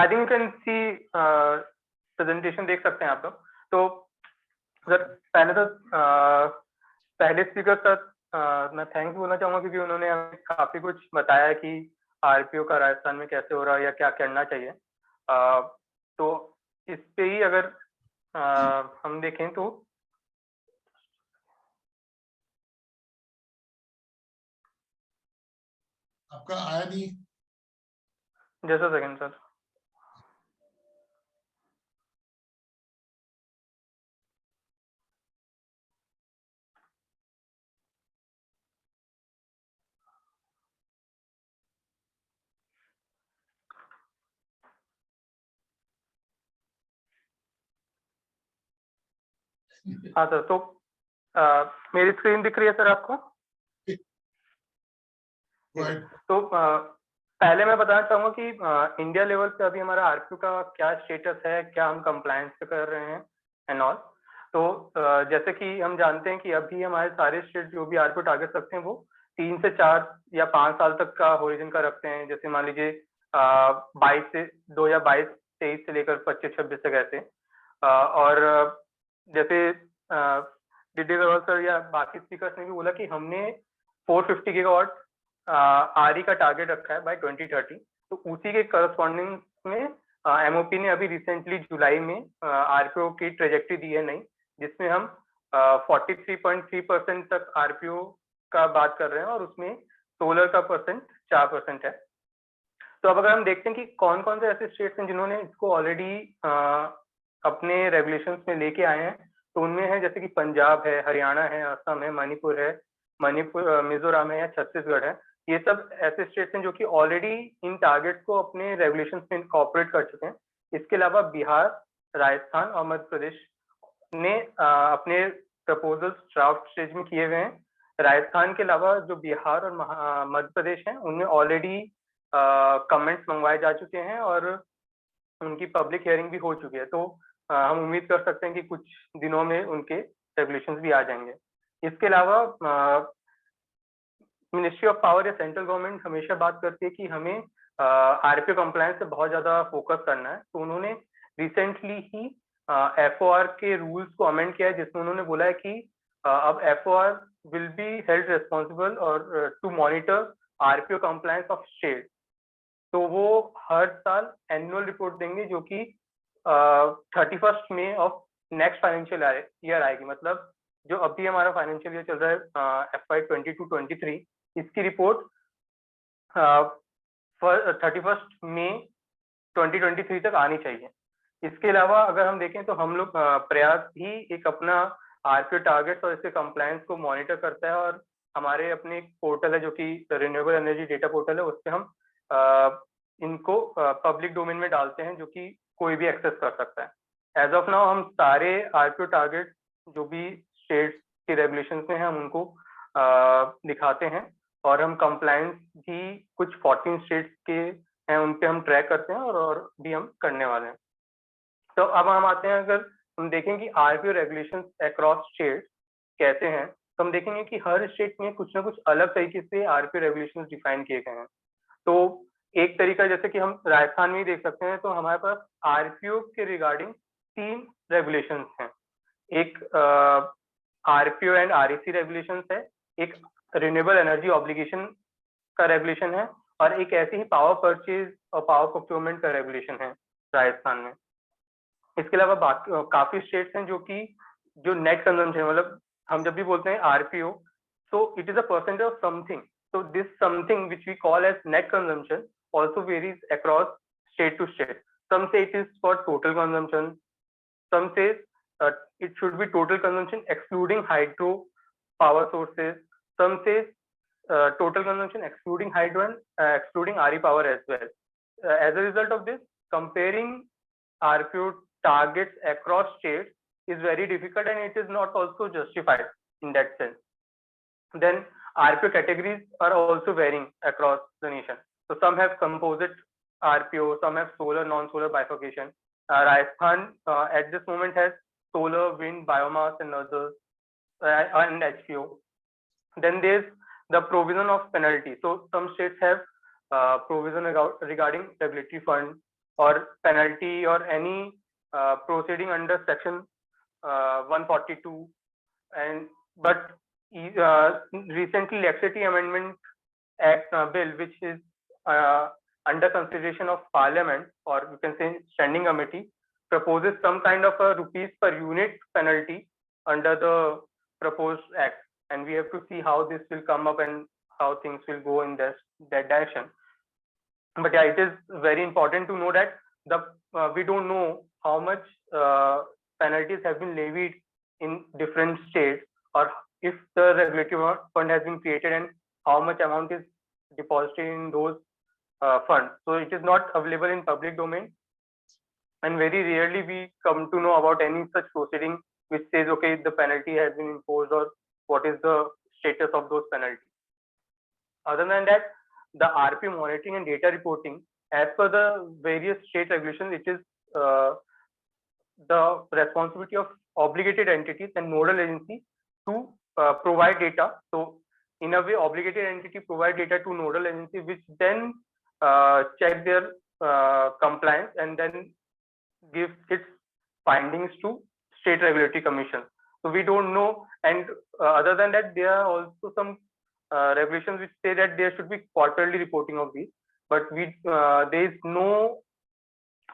I think you can see presentation, देख सकते हैं आप लोग. तो सर पहले स्पीकर सर मैं थैंक्स बोलना चाहूंगा, क्योंकि उन्होंने हमें काफी कुछ बताया कि आरपीओ का राजस्थान में कैसे हो रहा है या क्या करना चाहिए. तो इस पे ही अगर हम देखें तो आपका आया नहीं. जैसा सेकंड सर. हाँ सर, तो मेरी स्क्रीन दिख रही है सर आपको? तो पहले मैं बताना चाहूंगा कि इंडिया लेवल पे अभी हमारा आरपीओ का क्या स्टेटस है, क्या हम कंप्लायंस पे कर रहे हैं एंड ऑल. तो जैसे कि हम जानते हैं कि अभी हमारे सारे स्टेट जो भी आरपीओ टारगेट रखते हैं वो 3 से 4 या 5 साल तक का होरिजन का रखते हैं. जैसे मान लीजिए 2022-23 से लेकर 25-26 तक ऐसे. और जैसे डीडी अग्रवाल सर या बाकी स्पीकर्स ने भी बोला कि हमने 450 गीगावाट आरई का टारगेट रखा है बाय 2030. तो उसी के करस्पॉन्डिंग में एमओपी ने अभी रिसेंटली जुलाई में आरपीओ की ट्रेजेक्टरी दी है नई, जिसमें हम 43.3% तक आरपीओ का बात कर रहे हैं और उसमें सोलर का परसेंट 4% है. तो अब अगर हम देखते हैं कि कौन कौन से ऐसे स्टेट्स हैं जिन्होंने इसको ऑलरेडी अपने रेगुलेशंस में लेके आए हैं, तो उनमें है जैसे कि पंजाब है, हरियाणा है, असम है, मणिपुर, मिजोरम है या छत्तीसगढ़ है. ये सब ऐसे स्टेट्स हैं जो कि ऑलरेडी इन टारगेट्स को अपने रेगुलेशंस में इनकॉर्पोरेट कर चुके हैं. इसके अलावा बिहार, राजस्थान और मध्य प्रदेश ने अपने प्रपोजल्स ड्राफ्ट स्टेज में किए हुए हैं. राजस्थान के अलावा जो बिहार और मध्य प्रदेश हैं उनमें ऑलरेडी कमेंट्स मंगवाए जा चुके हैं और उनकी पब्लिक हियरिंग भी हो चुकी है. तो हम उम्मीद कर सकते हैं कि कुछ दिनों में उनके रेगुलेशंस भी आ जाएंगे. इसके अलावा मिनिस्ट्री ऑफ पावर या सेंट्रल गवर्नमेंट हमेशा बात करती है कि हमें आरपीओ कंप्लायंस पे बहुत ज्यादा फोकस करना है. तो उन्होंने रिसेंटली ही एफओआर के रूल्स को अमेंड किया है, जिसमें उन्होंने बोला है कि अब FOR will be held responsible और to monitor RPO compliance of state. तो वो हर साल एनुअल रिपोर्ट देंगे जो कि 31 मई ऑफ नेक्स्ट फाइनेंशियल ईयर आएगी. मतलब जो अभी हमारा फाइनेंशियल ईयर चल रहा है FY 22-23, इसकी रिपोर्ट 31 मई 2023 तक आनी चाहिए। इसके अलावा अगर हम देखें तो हम लोग प्रयास ही एक अपना आरपीओ टारगेट्स और इसके कंप्लायंस को मॉनिटर करता है, और हमारे अपने पोर्टल है जो कि रिन्यूएबल एनर्जी डेटा पोर्टल है, उस पर हम इनको पब्लिक डोमेन में डालते हैं जो कि कोई भी एक्सेस कर सकता है। एज ऑफ नाउ हम सारे आरपीओ टारगेट जो भी स्टेट्स के रेगुलेशंस में हैं हम उनको दिखाते हैं, और हम कंप्लायंस भी कुछ 14 स्टेट्स के हैं उन पे हम ट्रैक करते हैं और भी हम करने वाले हैं। तो अब हम आते हैं, अगर हम देखें कि आरपीओ रेगुलेशंस अक्रॉस स्टेट्स कैसे हैं, तो हम देखेंगे कि हर स्टेट में कुछ ना कुछ अलग तरीके से आरपीओ रेगुलेशंस डिफाइन किए गए हैं। तो एक तरीका जैसे कि हम राजस्थान में ही देख सकते हैं, तो हमारे पास आरपीओ के रिगार्डिंग 3 रेगुलेशंस हैं। एक आरपीओ एंड आरईसी रेगुलेशंस है, एक रिन्यूएबल एनर्जी ऑब्लिगेशन का रेगुलेशन है, और एक ऐसे ही पावर परचेज और पावर प्रोक्योरमेंट का रेगुलेशन है राजस्थान में। इसके अलावा बाकी काफी स्टेट्स हैं जो नेट कंजम्पशन, मतलब हम जब भी बोलते हैं RPO, so it is a percentage of something. So this something which we call as net consumption also varies across state to state. Some say it is for total consumption. Some say it should be total consumption excluding hydro power sources. Some say total consumption excluding hydro and excluding RE power as well. As a result of this, comparing RPO targets across states is very difficult, and it is not also justified in that sense. Then RPO categories are also varying across the nation. So some have composite RPO, some have solar, non-solar bifurcation. Rajasthan at this moment has solar, wind, biomass, and others, and HPO. Then there's the provision of penalty. So some states have provision regarding regulatory fund or penalty or any proceeding under section 142, but recently Electricity Amendment Act bill, which is under consideration of Parliament, or you can say Standing Committee, proposes some kind of a rupees per unit penalty under the proposed act, and we have to see how this will come up and how things will go in that direction. But yeah, it is very important to know that we don't know how much penalties have been levied in different states, or if the regulatory fund has been created and how much amount is deposited in those funds. So it is not available in public domain, and very rarely we come to know about any such proceeding which says, okay, the penalty has been imposed or what is the status of those penalties. Other than that, the RP monitoring and data reporting, as per the various state regulations, it is the responsibility of obligated entities and nodal agency to provide data. So in a way, obligated entity provide data to nodal agency, which then check their compliance and then give its findings to state regulatory commission. So we don't know, and other than that, there are also some regulations which say that there should be quarterly reporting of these, but there is no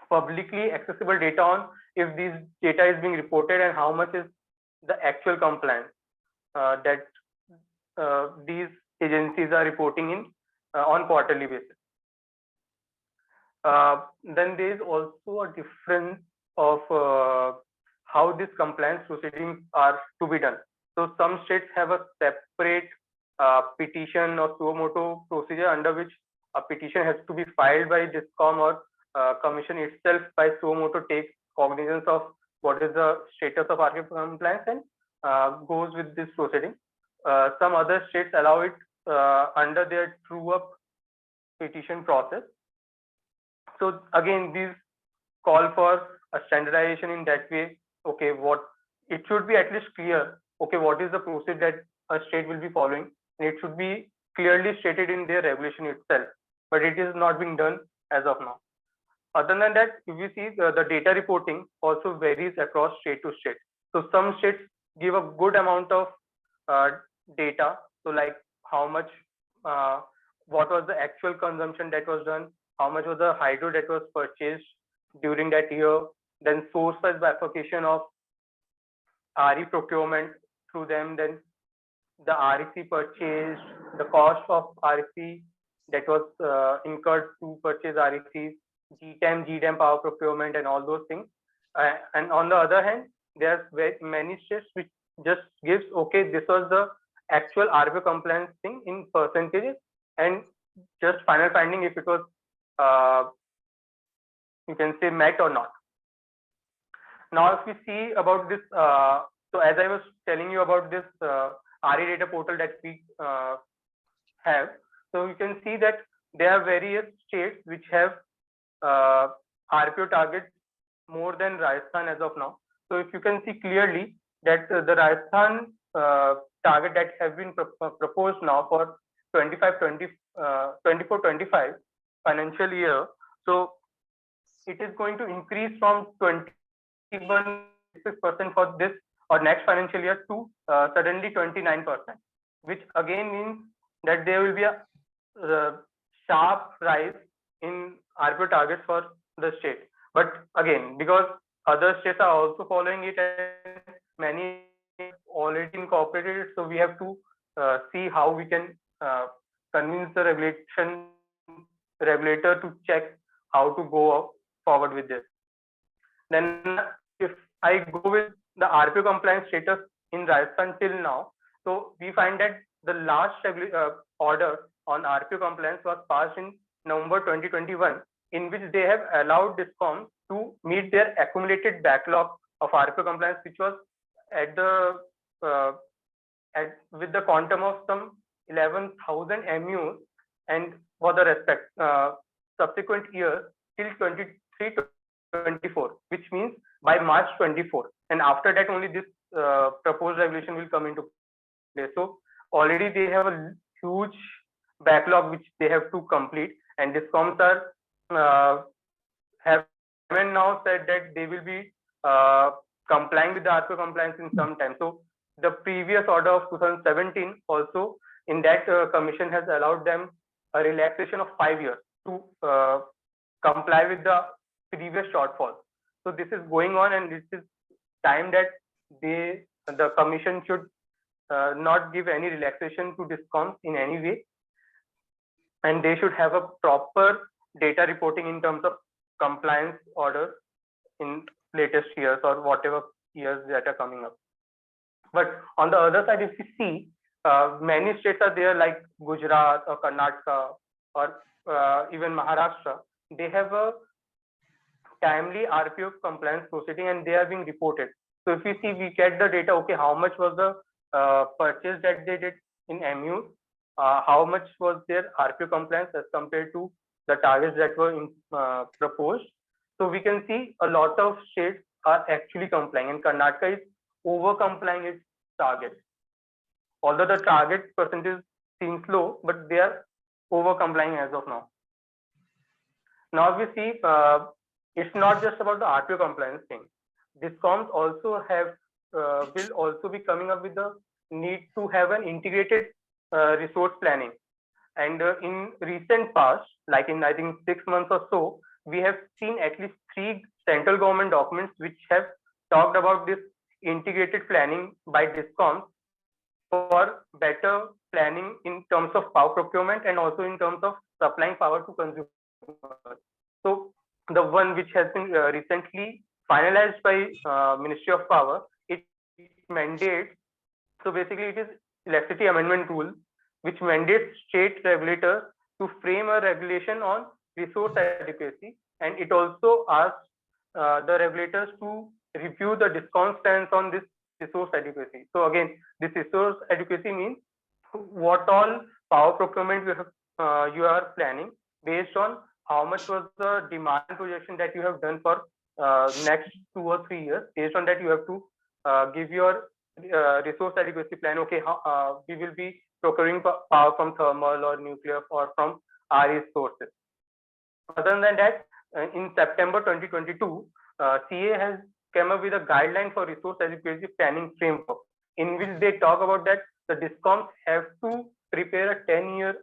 publicly accessible data on if this data is being reported and how much is the actual compliance that these agencies are reporting in on quarterly basis. Then there is also a difference of how these compliance proceedings are to be done. So some states have a separate petition or suo motu procedure under which a petition has to be filed by DISCOM or commission itself by suo motu, takes cognizance of what is the status of RK compliance and goes with this proceeding. Some other states allow it under their true up petition process. So again, these call for a standardization in that way. Okay, what it should be at least clear. Okay, what is the process that a state will be following? And it should be clearly stated in their regulation itself. But it is not being done as of now. Other than that, if you see the data reporting also varies across state to state. So some states give a good amount of data. So like how much, what was the actual consumption that was done, how much was the hydro that was purchased during that year, then source wise bifurcation of RE procurement, through them, then the REC purchased, the cost of REC that was incurred to purchase RECs, GTAM power procurement and all those things. And on the other hand, there are many states which just gives, okay, this was the actual RPO compliance thing in percentages and just final finding if it was, you can say, met or not. Now, if we see about this, so as I was telling you about this RE data portal that we have, so you can see that there are various states which have RPO targets more than Rajasthan as of now. So if you can see clearly that the Rajasthan target that has been proposed now for 24-25 financial year, so it is going to increase from 21% for this or next financial year to suddenly 29%, which again means that there will be a sharp rise in RPO targets for the state. But again, because other states are also following it and many already incorporated, so we have to see how we can convince the regulator to check how to go forward with this. Then if I go with the RPO compliance status in Rajasthan till now, so we find that the last order on RPO compliance was passed in November 2021, in which they have allowed DISCOMs to meet their accumulated backlog of RPO compliance, which was at the with the quantum of some 11,000 MUs, and for the subsequent years till 23-24, which means by March 24, and after that only this proposed regulation will come into play. So already they have a huge backlog which they have to complete, and DISCOMs are have now said that they will be complying with the RPO compliance in some time. So the previous order of 2017 also, in that commission has allowed them a relaxation of 5 years to comply with the previous shortfall. So this is going on, and this is time that the commission should not give any relaxation to DISCOMs in any way, and they should have a proper data reporting in terms of compliance orders in latest years or whatever years that are coming up. But on the other side, if we see, many states are there like Gujarat or Karnataka or even Maharashtra, they have a timely RPO compliance proceeding and they are being reported. So if we see, we get the data, okay, how much was the purchase that they did in MUs, how much was their RPO compliance as compared to the targets that were proposed. So we can see a lot of states are actually complying, and Karnataka is over complying its targets. Although the target percentage seems low, but they are over complying as of now. Now we see it's not just about the RPO compliance thing. DISCOMs also have will also be coming up with the need to have an integrated resource planning. And in recent past, like in I think 6 months or so, we have seen at least 3 central government documents which have talked about this integrated planning by DISCOMs for better planning in terms of power procurement and also in terms of supplying power to consumers. So the one which has been recently finalized by Ministry of Power, it mandates, so basically it is electricity amendment rule, which mandates state regulators to frame a regulation on resource adequacy, and it also asks the regulators to review the DISCOM stance on this resource adequacy. So again, this resource adequacy means what all power procurement you are planning based on how much was the demand projection that you have done for next 2 or 3 years. Based on that, you have to give your resource adequacy plan. Okay, we will be procuring power from thermal or nuclear or from RE sources. Other than that, in September 2022, CA has come up with a guideline for resource adequacy planning framework, in which they talk about that the DISCOMs have to prepare a 10-year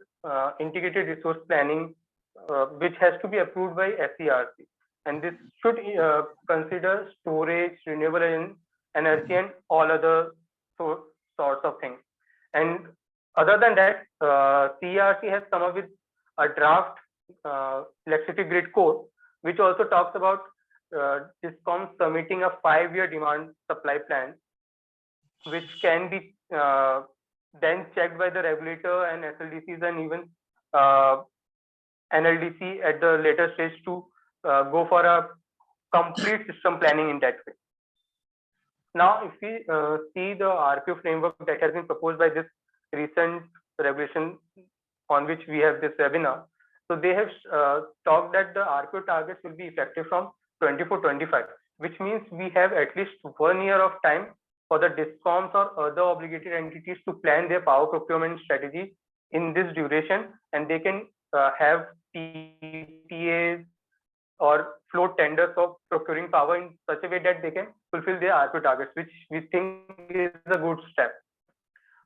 integrated resource planning, which has to be approved by SERC. And this should consider storage, renewable energy, and all other sorts of things. And other than that, CERC has come up with a draft electricity grid code, which also talks about DISCOM submitting a 5-year demand supply plan, which can be then checked by the regulator and SLDCs and even NLDC at the later stage to go for a complete system planning in that way. Now, if we see the RPO framework that has been proposed by this recent regulation on which we have this webinar, so they have talked that the RPO targets will be effective from 24-25, which means we have at least 1 year of time for the DISCOMs or other obligated entities to plan their power procurement strategy in this duration, and they can have PPAs or float tenders of procuring power in such a way that they can fulfill their RPO targets, which we think is a good step.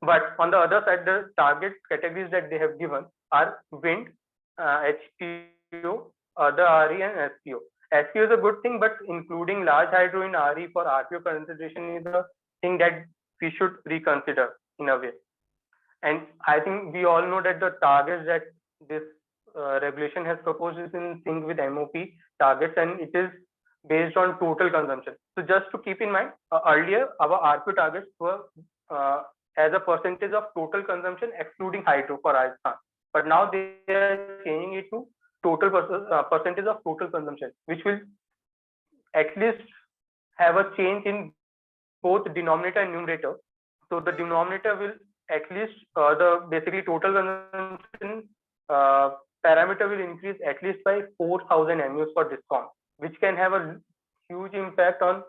But on the other side, the target categories that they have given are wind, HPO, other RE and SPO. SPO is a good thing, but including large hydro in RE for RPO consideration is a thing that we should reconsider in a way. And I think we all know that the targets that this regulation has proposed is in sync with MOP targets, and it is based on total consumption. So just to keep in mind, earlier our RPO targets were as a percentage of total consumption excluding hydro for Rajasthan, but now they are changing it to total percentage of total consumption, which will at least have a change in both denominator and numerator. So the denominator will at least the basically total consumption parameter will increase at least by 4,000 MUs for DISCOM, which can have a huge impact on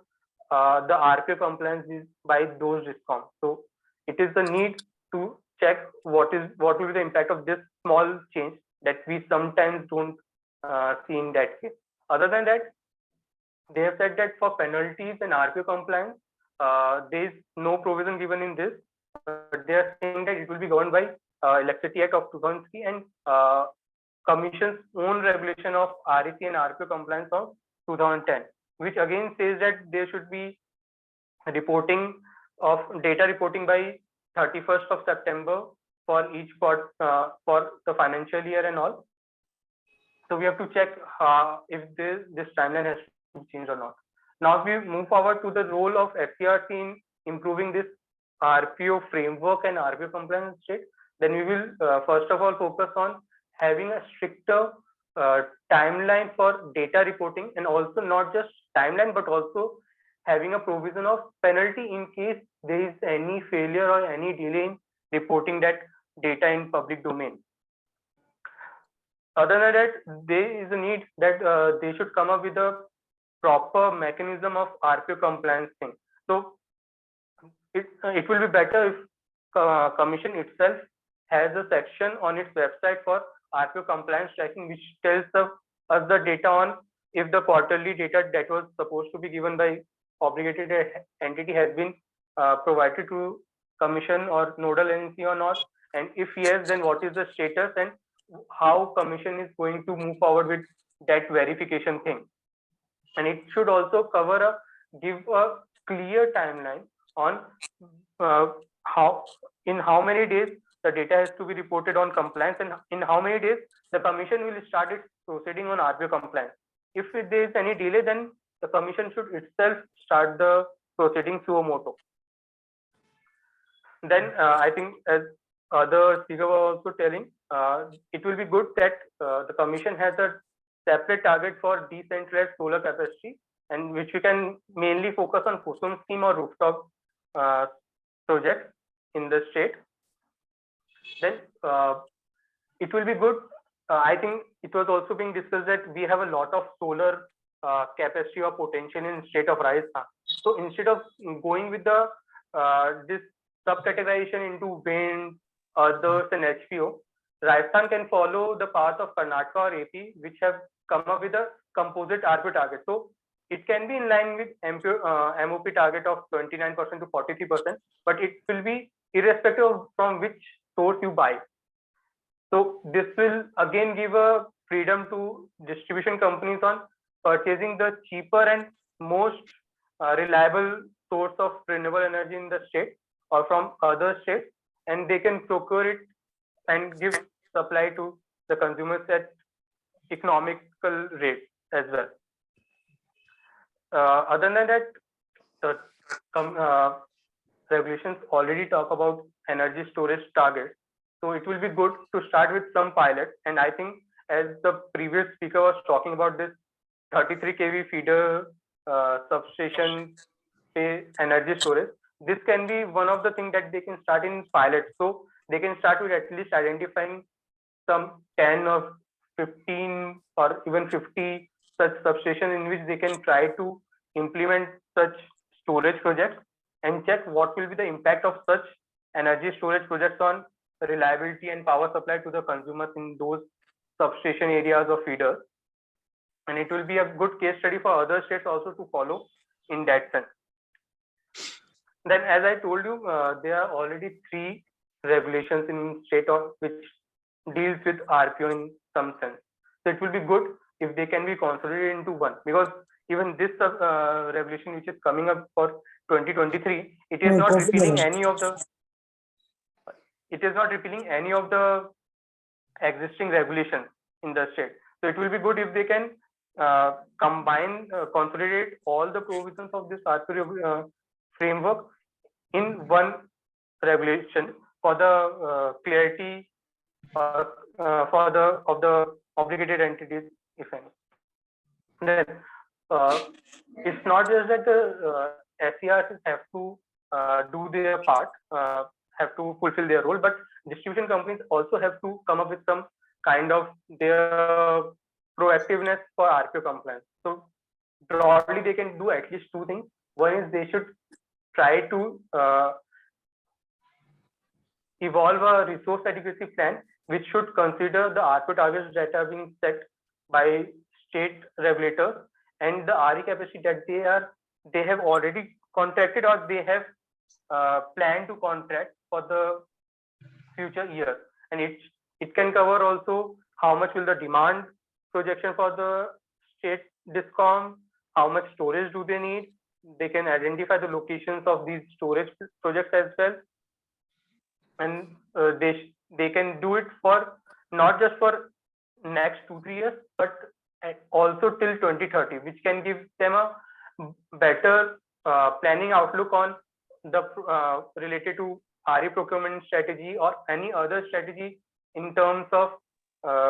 the RPO compliance by those DISCOMs. So it is the need to check what will be the impact of this small change that we sometimes don't see in that case. Other than that, they have said that for penalties and RPO compliance, there is no provision given in this. They are saying that it will be governed by Electricity Act of 2003 and Commission's own regulation of REC and RPO compliance of 2010, which again says that there should be reporting of data reporting by 31st of September for each part for the financial year and all. So we have to check if this timeline has to change or not. Now, if we move forward to the role of FCRC in improving this RPO framework and RPO compliance state, then we will first of all focus on having a stricter timeline for data reporting, and also not just timeline but also having a provision of penalty in case there is any failure or any delay in reporting that data in public domain. Other than that, there is a need that they should come up with a proper mechanism of RPO compliance thing. So it will be better if Commission itself has a section on its website for RPO compliance tracking, which tells us the data on if the quarterly data that was supposed to be given by obligated entity has been provided to Commission or nodal agency or not, and if yes, then what is the status and how Commission is going to move forward with that verification thing. And it should also give a clear timeline on in how many days the data has to be reported on compliance, and in how many days the Commission will start its proceeding on RPO compliance. If there is any delay, then the Commission should itself start the proceeding suo moto. Then I think, as other speaker was also telling, it will be good that the Commission has a separate target for decentralized solar capacity, and which we can mainly focus on Kusum scheme or rooftop projects in the state. Then it will be good. I think it was also being discussed that we have a lot of solar capacity or potential in state of Rajasthan. So instead of going with the this subcategorization into wind, others and HPO, Rajasthan can follow the path of Karnataka or AP, which have come up with a composite RPO target. So it can be in line with MOP target of 29% to 43%, but it will be irrespective of from which source you buy. So this will again give a freedom to distribution companies on purchasing the cheaper and most reliable source of renewable energy in the state, or from other states, and they can procure it and give supply to the consumers at economical rate as well. Other than that, the regulations already talk about energy storage targets. So it will be good to start with some pilots. And I think as the previous speaker was talking about this 33 kV feeder substation energy storage, this can be one of the things that they can start in pilots. So they can start with at least identifying some 10 or 15 or even 50 such substations in which they can try to implement such storage projects and check what will be the impact of such energy storage projects on reliability and power supply to the consumers in those substation areas or feeders. And it will be a good case study for other states also to follow in that sense. Then, as I told you, there are already 3 regulations in state of which deals with RPO in some sense. So it will be good if they can be consolidated into one, because even this regulation which is coming up for 2023, it is not repealing any of the existing regulations in the state. So it will be good if they can consolidate all the provisions of this RPO framework in one regulation for the clarity of the obligated entities, if any. Then it's not just that the SERs have to do their part, have to fulfill their role, but distribution companies also have to come up with some kind of their proactiveness for RPO compliance. So broadly, they can do at least 2 things. One is they should try to evolve a resource adequacy plan, which should consider the RPO targets that are being set by state regulators and the RE capacity that they have already contracted or they have planned to contract for the future years. And it can cover also how much will the demand projection for the state discom, how much storage do they need. They can identify the locations of these storage projects as well, and they can do it for not just for next 2-3 years, but also till 2030, which can give them a better planning outlook on the related to RE procurement strategy or any other strategy in terms of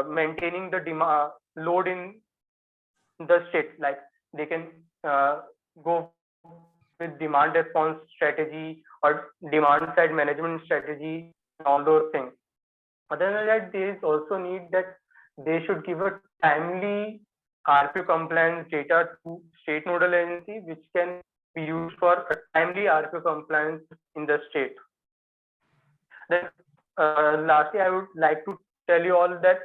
maintaining the demand load in the state. Like they can go with demand response strategy or demand side management strategy, all those things. Other than that, there is also need that they should give a timely RPO compliance data to state nodal agency, which can be used for a timely RPO compliance in the state. Then lastly, I would like to tell you all that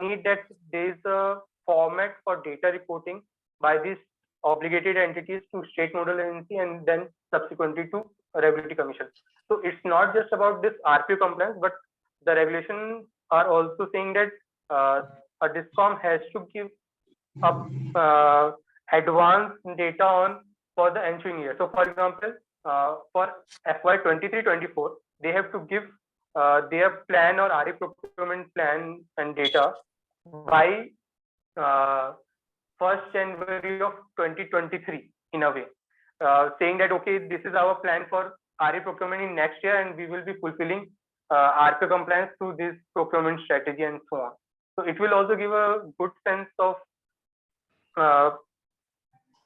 need that there is a format for data reporting by these obligated entities to state nodal agency and then subsequently to regulatory commission. So it's not just about this RPO compliance, but the regulations are also saying that a discom has to give up advanced data on for the ensuing year. So for example, for FY 23-24, they have to give their plan or RE procurement plan and data by 1st January of 2023 in a way, saying that, okay, this is our plan for RE procurement in next year and we will be fulfilling RPO compliance through this procurement strategy and so on. So it will also give a good sense of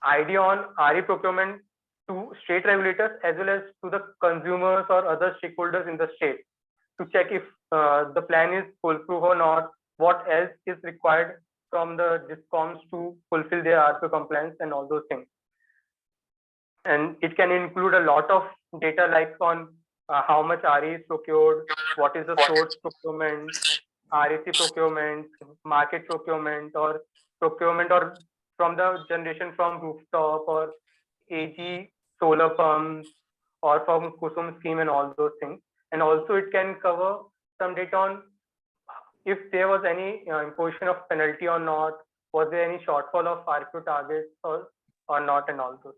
idea on RE procurement to state regulators as well as to the consumers or other stakeholders in the state to check if the plan is foolproof or not, what else is required from the discoms to fulfill their RPO compliance and all those things. And it can include a lot of data like on how much RE is procured, what is the source procurement, REC procurement, market procurement or from the generation from rooftop or AG solar pumps or from Kusum scheme and all those things. And also it can cover some data on if there was any imposition of penalty or not, was there any shortfall of RPO targets or not and all those.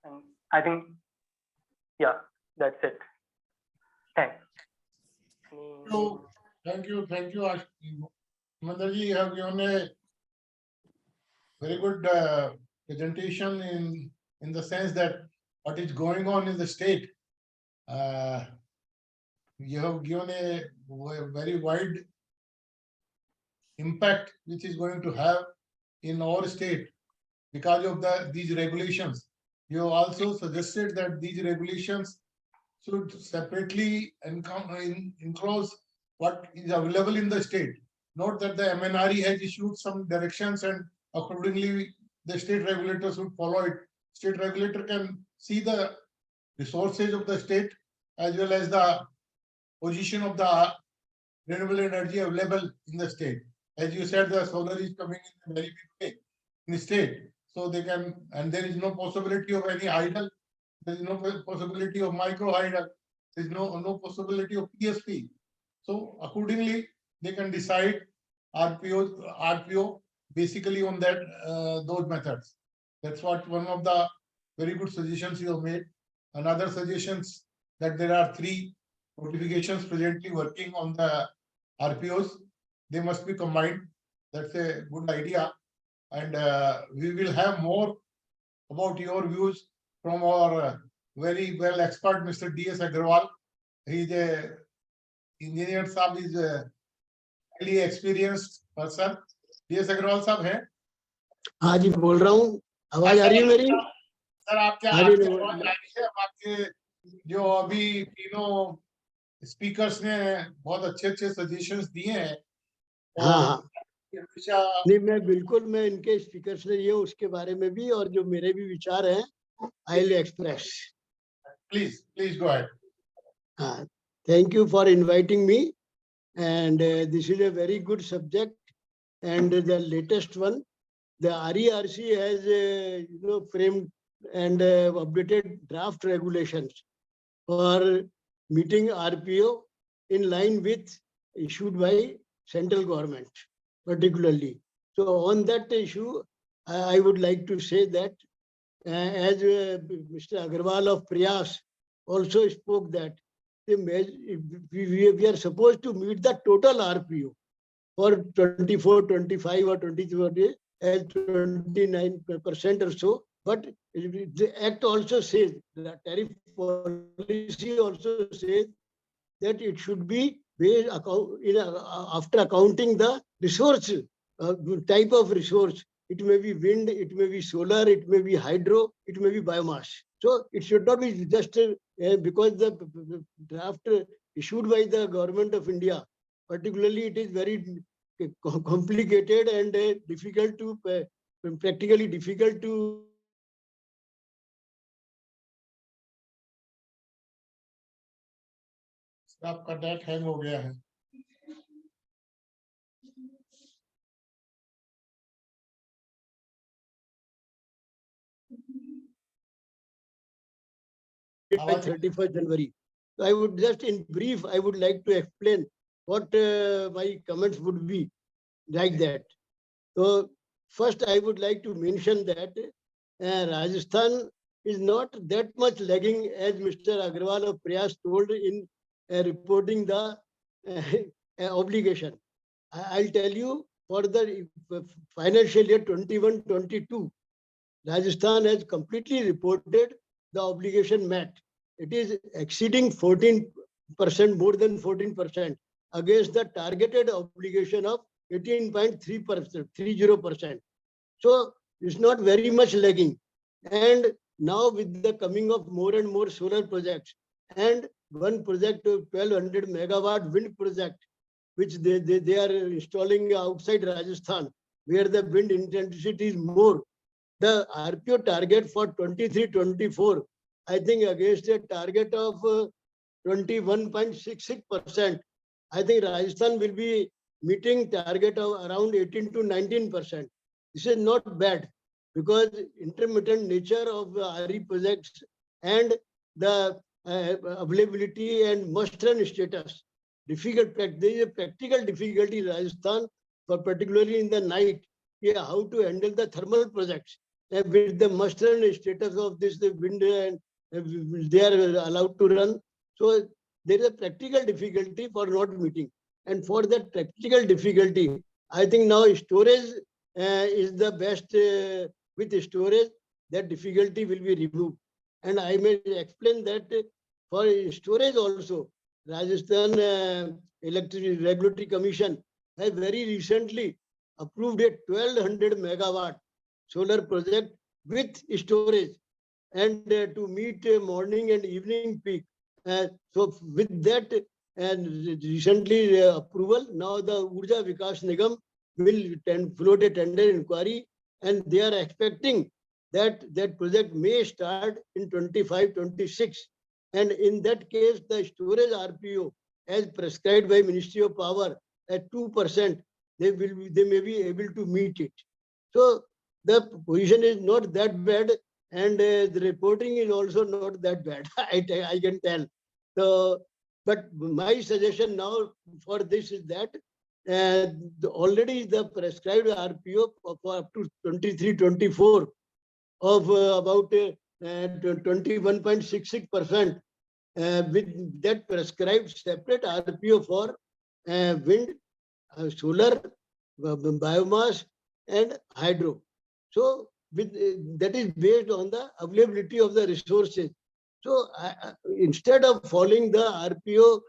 And I think, yeah, that's it. Thanks. So, thank you. Sumendra ji, you have given a very good presentation in the sense that what is going on in the state. You have given a very wide impact which is going to have in our state because of these regulations. You also suggested that these regulations should separately enclose what is available in the state. Note that the MNRE has issued some directions and accordingly the state regulator should follow it. State regulator can see the resources of the state as well as the position of the renewable energy available in the state. As you said, the solar is coming in a very big way in the state. So they can, and there is no possibility of any idle. There is no possibility of micro idle. There is no possibility of PSP. So accordingly, they can decide RPO basically on that those methods. That's what one of the very good suggestions you have made. Another suggestions that there are 3 notifications presently working on the RPOs. They must be combined. That's a good idea. And we will have more about your views from our very well expert, Mr. D.S. Agarwal. He is a engineer, sahab is a highly experienced person. D.S. Agarwal साहब हैं? हाँ जी बोल रहा हूँ, आवाज आ रही है मेरी? सर आपके आवाज आ रही है। आपके जो अभी तीनों स्पीकर्स ने बहुत अच्छे सजेशंस दिए हैं। हाँ, नहीं मैं इनके स्पीकर्स ने ये उसके बारे में भी और जो मेरे भी विचार हैं I will express. Please go ahead. Thank you for inviting me, and this is a very good subject, and the latest one, the RERC has framed and updated draft regulations for meeting RPO in line with issued by central government particularly. So on that issue, I would like to say that as Mr. Agarwal of Prayas also spoke that we are supposed to meet the total RPO for 24, 25 or 23 as 29% or so. But the Act also says, the tariff policy also says that it should be based after accounting the resource, type of resource. It may be wind, it may be solar, it may be hydro, it may be biomass. So it should not be just because the draft issued by the government of India, particularly it is very complicated and difficult to, practically difficult to. आपका net hang हो गया है. By 31st January. So I would just in brief, I would like to explain what my comments would be like that. So first I would like to mention that Rajasthan is not that much lagging as Mr. Agarwal of Prayas told in reporting the obligation. I'll tell you for the financial year 21-22, Rajasthan has completely reported the obligation met. It is exceeding 14%, more than 14% against the targeted obligation of 18.3%, 30%. So it's not very much lagging. And now with the coming of more and more solar projects and one project of 1200 megawatt wind project, which they are installing outside Rajasthan, where the wind intensity is more. The RPO target for 23-24, I think against a target of 21.66%, I think Rajasthan will be meeting target of around 18 to 19%. This is not bad because intermittent nature of RE projects and the availability and must-run status. There is a practical difficulty in Rajasthan, for particularly in the night, how to handle the thermal projects with the must-run status of this wind and they are allowed to run. So there is a practical difficulty for not meeting. And for that practical difficulty, I think now storage is the best. With storage, that difficulty will be removed. And I may explain that for storage also, Rajasthan Electricity Regulatory Commission has very recently approved a 1200 megawatt solar project with storage, and to meet morning and evening peak. So with that and recently approval, now the Urja Vikas Nigam will float a tender inquiry, and they are expecting that that project may start in 25-26. And in that case, the storage RPO as prescribed by Ministry of Power at 2%, they may be able to meet it. So the position is not that bad, and the reporting is also not that bad. I can tell. So, but my suggestion now for this is that already the prescribed RPO for up to 23-24 of about 21.66%, with that prescribed separate RPO for wind, solar, biomass, and hydro. So with that is based on the availability of the resources. So instead of following the RPO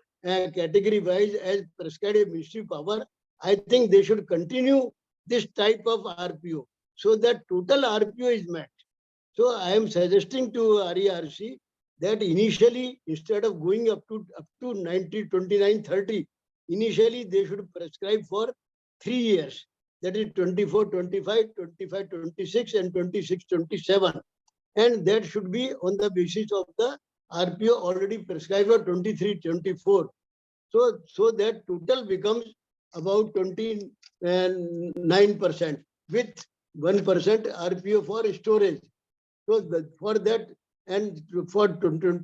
category wise as prescribed by Ministry of Power, I think they should continue this type of RPO so that total RPO is met. So I am suggesting to RERC that initially, instead of going up to 90, 29, 30, initially they should prescribe for 3 years. That is 24, 25, 25, 26, and 26, 27. And that should be on the basis of the RPO already prescribed for 23, 24. So that total becomes about 29% with 1% RPO for storage. So for that, and for the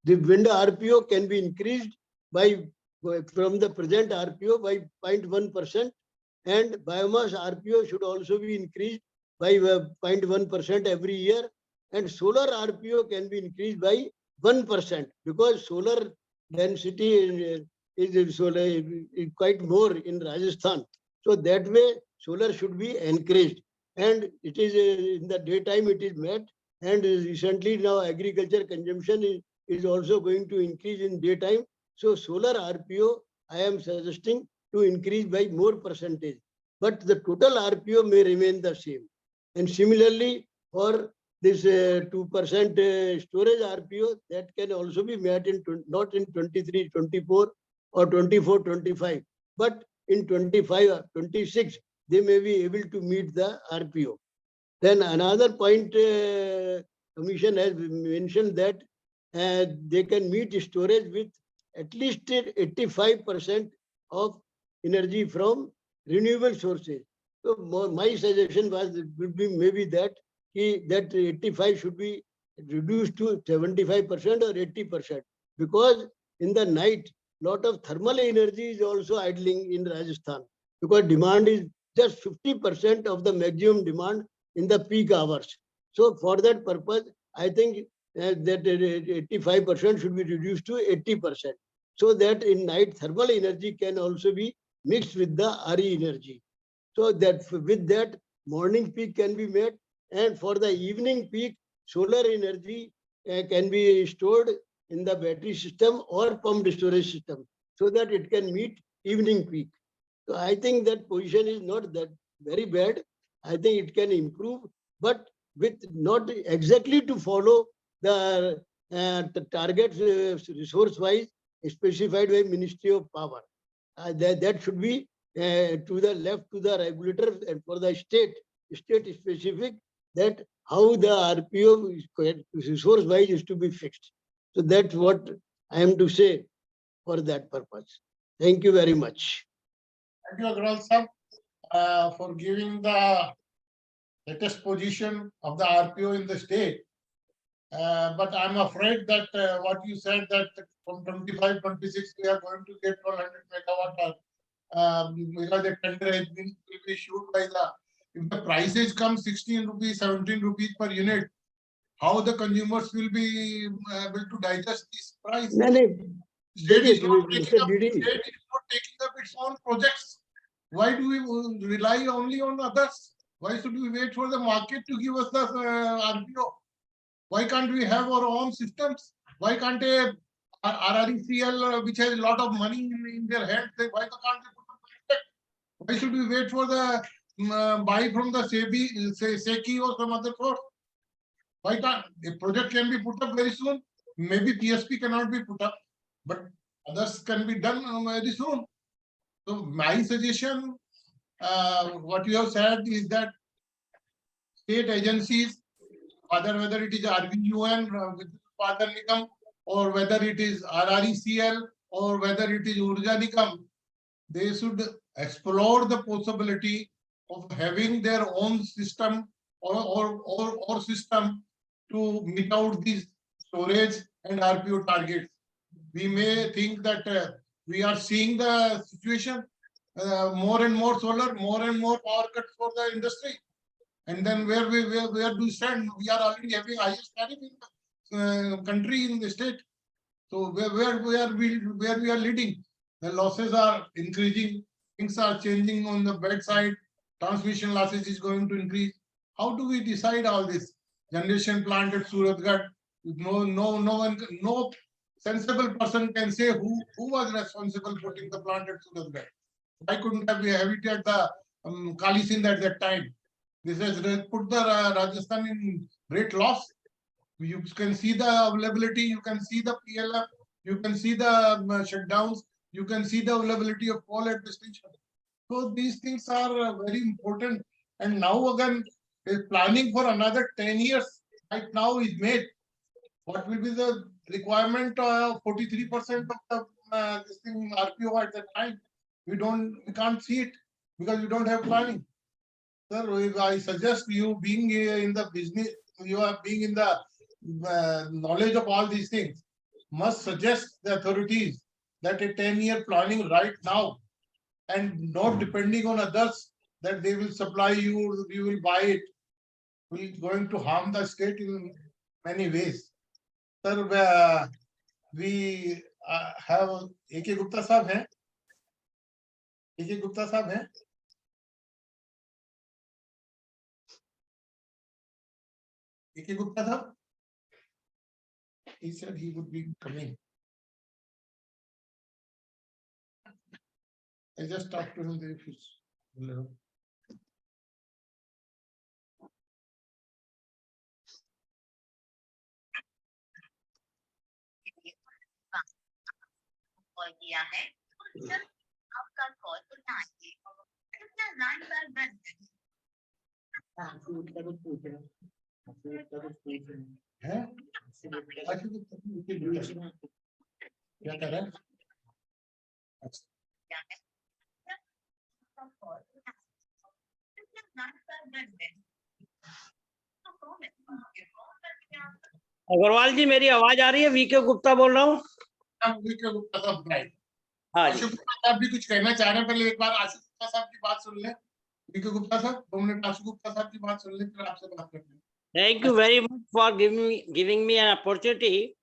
wind RPO can be increased by from the present RPO by 0.1%, and biomass RPO should also be increased by 0.1% every year, and solar RPO can be increased by 1% because solar density is quite more in Rajasthan. So that way, solar should be encouraged, and it is in the daytime it is met. And recently now agriculture consumption is also going to increase in daytime. So solar RPO, I am suggesting to increase by more percentage, but the total RPO may remain the same. And similarly, for this 2% storage RPO, that can also be met in not in 23, 24 or 24, 25, but in 25, 26, they may be able to meet the RPO. Then another point, Commission has mentioned that they can meet storage with at least 85% of energy from renewable sources. So my suggestion would be maybe that 85 should be reduced to 75% or 80%, because in the night, lot of thermal energy is also idling in Rajasthan, because demand is just 50% of the maximum demand in the peak hours. So for that purpose, I think that 85% should be reduced to 80%, so that in night thermal energy can also be mixed with the RE energy. So that with that morning peak can be met, and for the evening peak, solar energy can be stored in the battery system or pumped storage system, so that it can meet evening peak. So I think that position is not that very bad. I think it can improve, but with not exactly to follow the targets resource-wise specified by Ministry of Power. That should be to the left to the regulator, and for the state specific, that how the RPO resource-wise is to be fixed. So that's what I am to say for that purpose. Thank you very much. Thank you, Agarwal sir, for giving the latest position of the RPO in the state. But I'm afraid that what you said, that from 25, 26, we are going to get 100 megawatt because the tender has been issued by the, if the prices come 16 rupees, 17 rupees per unit, how the consumers will be able to digest this price? नहीं, State is not Mr. taking up, DD. state is not taking up its own projects. Why do we rely only on others? Why should we wait for the market to give us the RPO? Why can't we have our own systems? Why can't a RRECL, which has a lot of money in their hands, why can't they put up a project? Why should we wait for the buy from the SECI or some other source? Why can't a project can be put up very soon? Maybe PSP cannot be put up, but others can be done very soon. So my suggestion, what you have said is that state agencies, whether it is RVUN with Father Nikam, or whether it is RRECL, or whether it is Urja Nikam, they should explore the possibility of having their own system or system to meet out these storage and RPO targets. We may think that we are seeing the situation, more and more solar, more and more power cuts for the industry. And then where do we stand? We are already having highest tariff in the country, in the state. So where we are leading, the losses are increasing, things are changing on the bed side, transmission losses is going to increase. How do we decide all this? Generation plant at Suratgarh, no sensible person can say who was responsible for putting the plant at Suratgarh. Why couldn't we have it at the Kali Sindh at that time? This has put the Rajasthan in great loss. You can see the availability, you can see the PLF, you can see the shutdowns, you can see the availability of coal at the station. So these things are very important. And now again, planning for another 10 years right now is made. What will be the requirement of 43% of the this thing RPO at that time? We can't see it because we don't have planning. Sir, I suggest you being in the business, you are being in the knowledge of all these things, must suggest the authorities that a 10-year planning right now, and not depending on others that they will supply you, you will buy it, will going to harm the state in many ways. Sir, we have A.K. Gupta sahab hai. A.K. Gupta sahab hai. A.K. Gupta sahab. He said he would be coming. I just talked to him if he's available. किया है तो sir आपका call उठाइए अपना line बार बंद क्या कर रहा है? अग्रवाल जी मेरी आवाज आ रही है? वीके गुप्ता बोल रहा हूँ। वीके गुप्ता साहब, हाँ आशु गुप्ता साहब भी कुछ कहना चाह रहे हैं, पहले एक बार आशु गुप्ता साहब की बात सुन लें। वीके गुप्ता साहब, 2 मिनट आशु गुप्ता साहब की बात सुन लें, फिर आपसे बात करते हैं। Thank you very much for giving me an opportunity.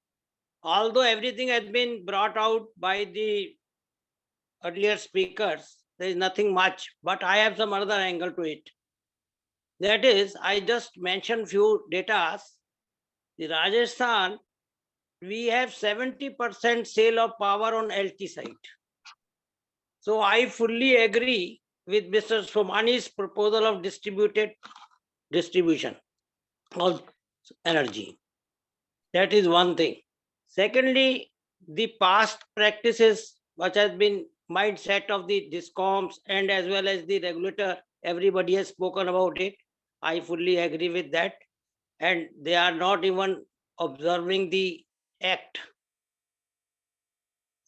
Although everything has been brought out by the earlier speakers, there is nothing much, but I have some other angle to it. That is, I just mentioned few data. The Rajasthan, we have 70% sale of power on LT side. So I fully agree with Mr. Somani's proposal of distributed distribution of energy. That is one thing. Secondly, the past practices, which has been mindset of the DISCOMs and as well as the regulator, everybody has spoken about it. I fully agree with that. And they are not even observing the Act,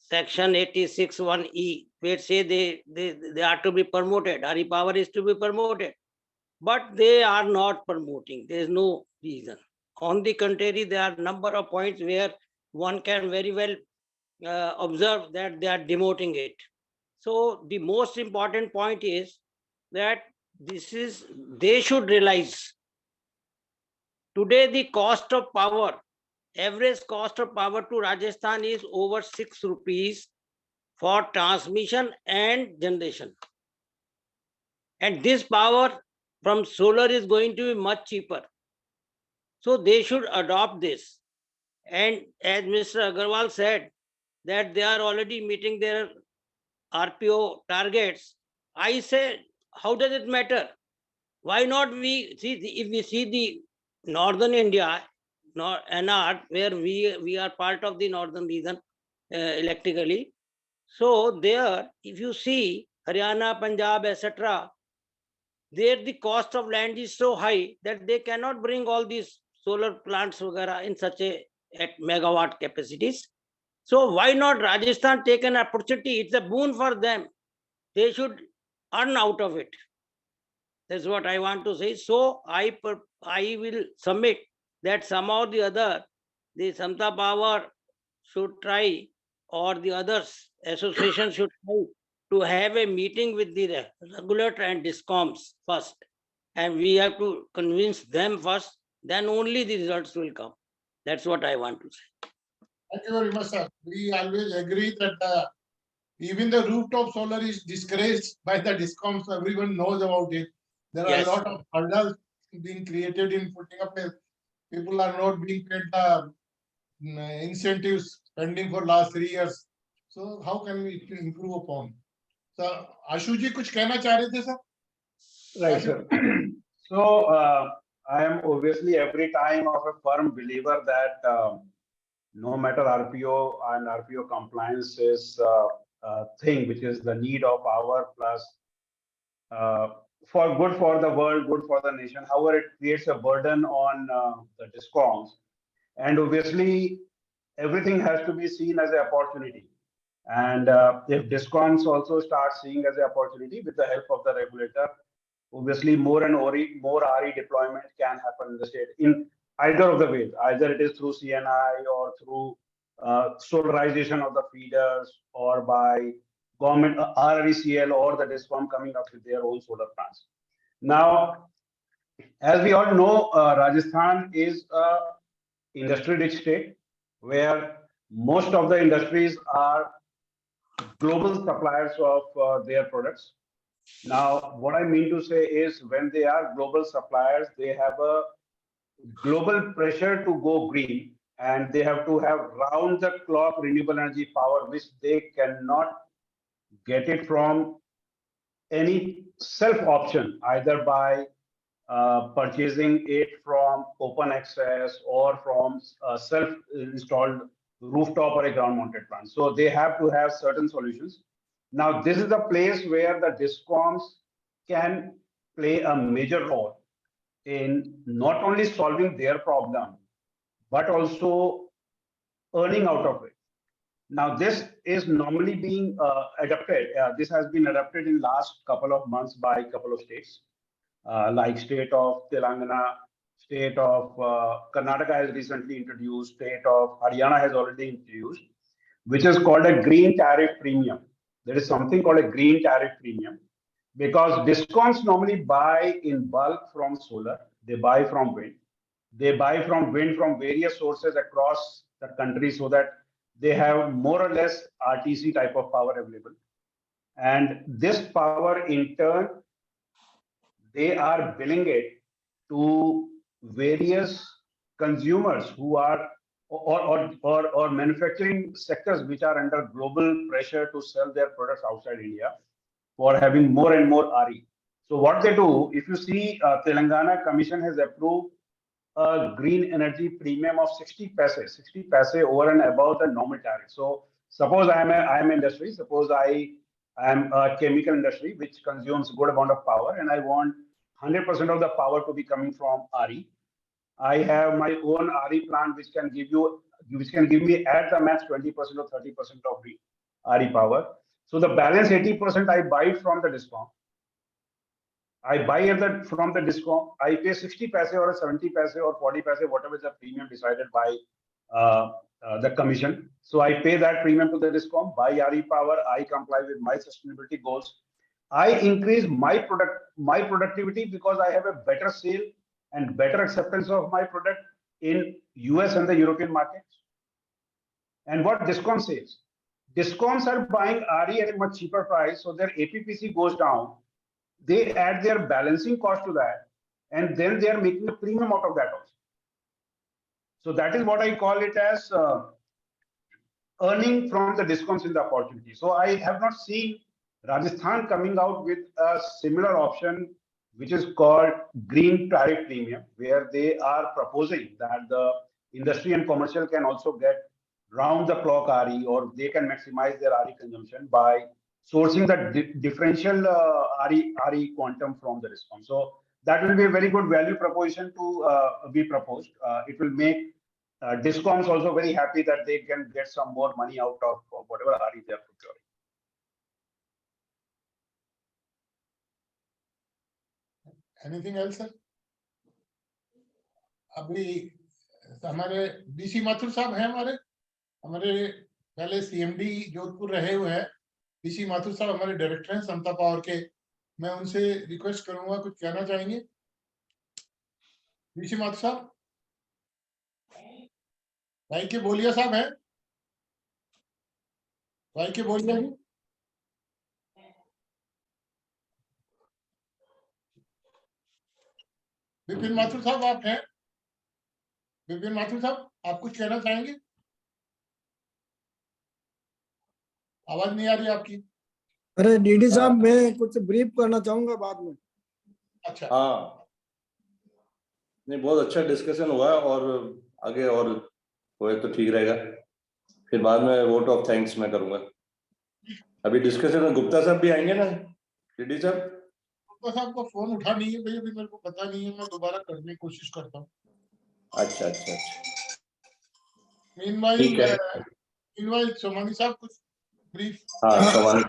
Section 86(1)(e), where say they are to be promoted, RE power is to be promoted. But they are not promoting. There is no reason. On the contrary, there are a number of points where one can very well observe that they are demoting it. So the most important point is that they should realize Today, the cost of power, average cost of power to Rajasthan is over 6 rupees for transmission and generation. And this power from solar is going to be much cheaper. So they should adopt this. And as Mr. Agarwal said, that they are already meeting their RPO targets. I say, how does it matter? Why not we see, if we see the northern India, NR, where we are part of the northern region electrically. So there, if you see Haryana, Punjab, etc., there the cost of land is so high that they cannot bring all these solar plants in such a at megawatt capacities. So why not Rajasthan take an opportunity? It's a boon for them. They should earn out of it. That's what I want to say. So I will submit that somehow or the other, the Samta Power should try, or the others association should try to have a meeting with the regulator and discoms first. And we have to convince them first, then only the results will come. That's what I want to say. Thank you very much, sir. We always agree that even the rooftop solar is discouraged by the discoms. Everyone knows about it. There are Yes. a lot of hurdles being created in putting up a, people are not being paid the incentives pending for last 3 years. So how can we improve upon? So Ashu ji kuch कहना चाह रहे थे sir? Right, sir. So I am obviously every time of a firm believer that no matter RPO and RPO compliance is a thing which is the need of power plus for good for the world, good for the nation. However, it creates a burden on the discoms, and obviously everything has to be seen as an opportunity. And if discoms also start seeing as an opportunity with the help of the regulator, obviously more and more RE deployment can happen in the state in either of the ways. Either it is through CNI or through solarization of the feeders, or by government RECL or the discom coming up with their own solar plants. Now, as we all know, Rajasthan is a industry-rich state where most of the industries are global suppliers of their products. Now, what I mean to say is when they are global suppliers, they have a global pressure to go green, and they have to have round-the-clock renewable energy power, which they cannot get it from any self-option, either by purchasing it from open access or from self-installed rooftop or a ground-mounted plant. So they have to have certain solutions. Now, this is the place where the discoms can play a major role in not only solving their problem, but also earning out of it. Now, this is normally being adapted. This has been adapted in last couple of months by a couple of states, like state of Telangana, state of Karnataka has recently introduced, state of Haryana has already introduced, which is called a green tariff premium. There is something called a green tariff premium, because discoms normally buy in bulk from solar, they buy from wind. They buy from wind from various sources across the country so that they have more or less RTC type of power available. And this power in turn, they are billing it to various consumers who are or manufacturing sectors which are under global pressure to sell their products outside India for having more and more RE. So what they do, if you see, Telangana Commission has approved a green energy premium of 60 paise over and above the normal tariff. So suppose I am industry, suppose I am a chemical industry which consumes good amount of power, and I want 100% of the power to be coming from RE. I have my own RE plant which can give me at the max 20% or 30% of the RE power. So the balance 80% I buy from the discom. I buy from the discom. I pay 60 paise or 70 paise or 40 paise, whatever is the premium decided by the commission. So I pay that premium to the discom, buy RE power. I comply with my sustainability goals. I increase my productivity because I have a better sale and better acceptance of my product in US and the European markets. And what DISCOM says, DISCOMs are buying RE at a much cheaper price, so their APPC goes down. They add their balancing cost to that, and then they are making a premium out of that also. So that is what I call it as earning from the DISCOMs in the opportunity. So I have not seen Rajasthan coming out with a similar option, which is called green tariff premium, where they are proposing that the industry and commercial can also get round the clock RE, or they can maximize their RE consumption by sourcing the differential RE quantum from the DISCOM. So that will be a very good value proposition to be proposed. It will make DISCOMs also very happy that they can get some more money out of whatever RE they are procuring. Anything else, sir? अभी हमारे DC Mathur साहब हैं, हमारे पहले CMD Jodhpur रहे हुए हैं, DC Mathur साहब हमारे डायरेक्टर हैं समता पावर के। मैं उनसे रिक्वेस्ट करूंगा, कुछ कहना चाहेंगे डीसी माथुर साहब? भाई के बोलिया साहब हैं, भाई के बोलिया। विपिन माथुर साहब आप हैं? विपिन माथुर साहब आप कुछ कहना चाहेंगे? आवाज नहीं आ रही आपकी। अरे डीडी साहब, मैं कुछ ब्रीफ करना चाहूंगा बाद में। अच्छा, हाँ, नहीं, बहुत अच्छा डिस्कशन हुआ और आगे और होए तो ठीक रहेगा, फिर बाद में वोट ऑफ थैंक्स मैं करूंगा। अभी डिस्कशन में गुप्ता साहब भी आएंगे ना, डीडी साहब? गुप्ता साहब का फोन उठा नहीं है भैया, अभी मेरे को पता नहीं है, मैं दोबारा करने की कोशिश करता हूँ। अच्छा अच्छा अच्छा, मीनवाइल सोमानी साहब कुछ ब्रीफ। हाँ सवाल।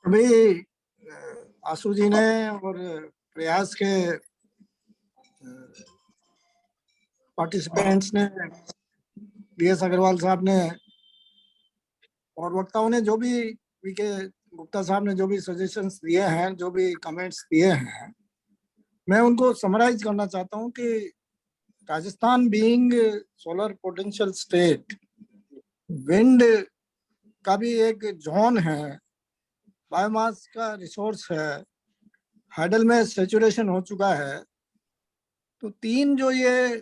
अभी आशु जी ने और प्रयास के पार्टिसिपेंट्स ने, बीएस अग्रवाल साहब ने और वक्ताओं ने जो भी, वीके गुप्ता साहब ने जो भी सजेशंस दिए हैं, जो भी कमेंट्स दिए हैं, मैं उनको समराइज करना चाहता हूं कि Rajasthan being solar potential state, wind का भी एक जोन है, बायोमास का रिसोर्स है, हाइडल में सैचुरेशन हो चुका है। तो तीन जो ये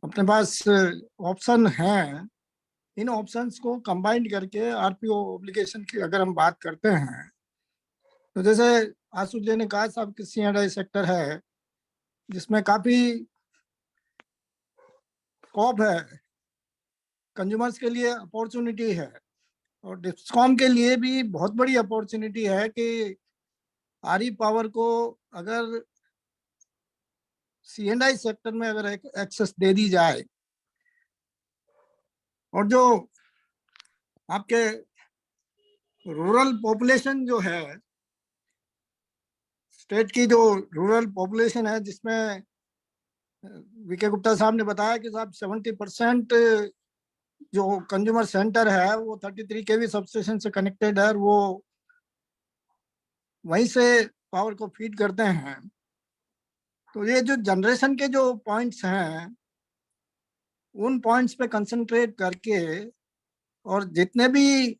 अपने पास ऑप्शन हैं, इन ऑप्शंस को कंबाइंड करके आरपीओ ऑब्लिगेशन की अगर हम बात करते हैं, तो जैसे आशु जी ने कहा साहब कि C&I सेक्टर है जिसमें काफी स्कोप है, कंज्यूमर्स के लिए अपॉर्चुनिटी है, और डिस्कॉम के लिए भी बहुत बड़ी अपॉर्चुनिटी है कि आरई पावर को अगर C&I सेक्टर में अगर एक्सेस दे दी जाए, और जो आपके रूरल पॉपुलेशन जो है, स्टेट की जो रूरल पॉपुलेशन है, जिसमें वीके गुप्ता साहब ने बताया कि साहब 70% जो कंज्यूमर सेंटर है वो 33 केवी सबस्टेशन से कनेक्टेड है, और वो वहीं से पावर को फीड करते हैं। तो ये जो जनरेशन के जो पॉइंट्स हैं, उन पॉइंट्स पे कंसंट्रेट करके, और जितने भी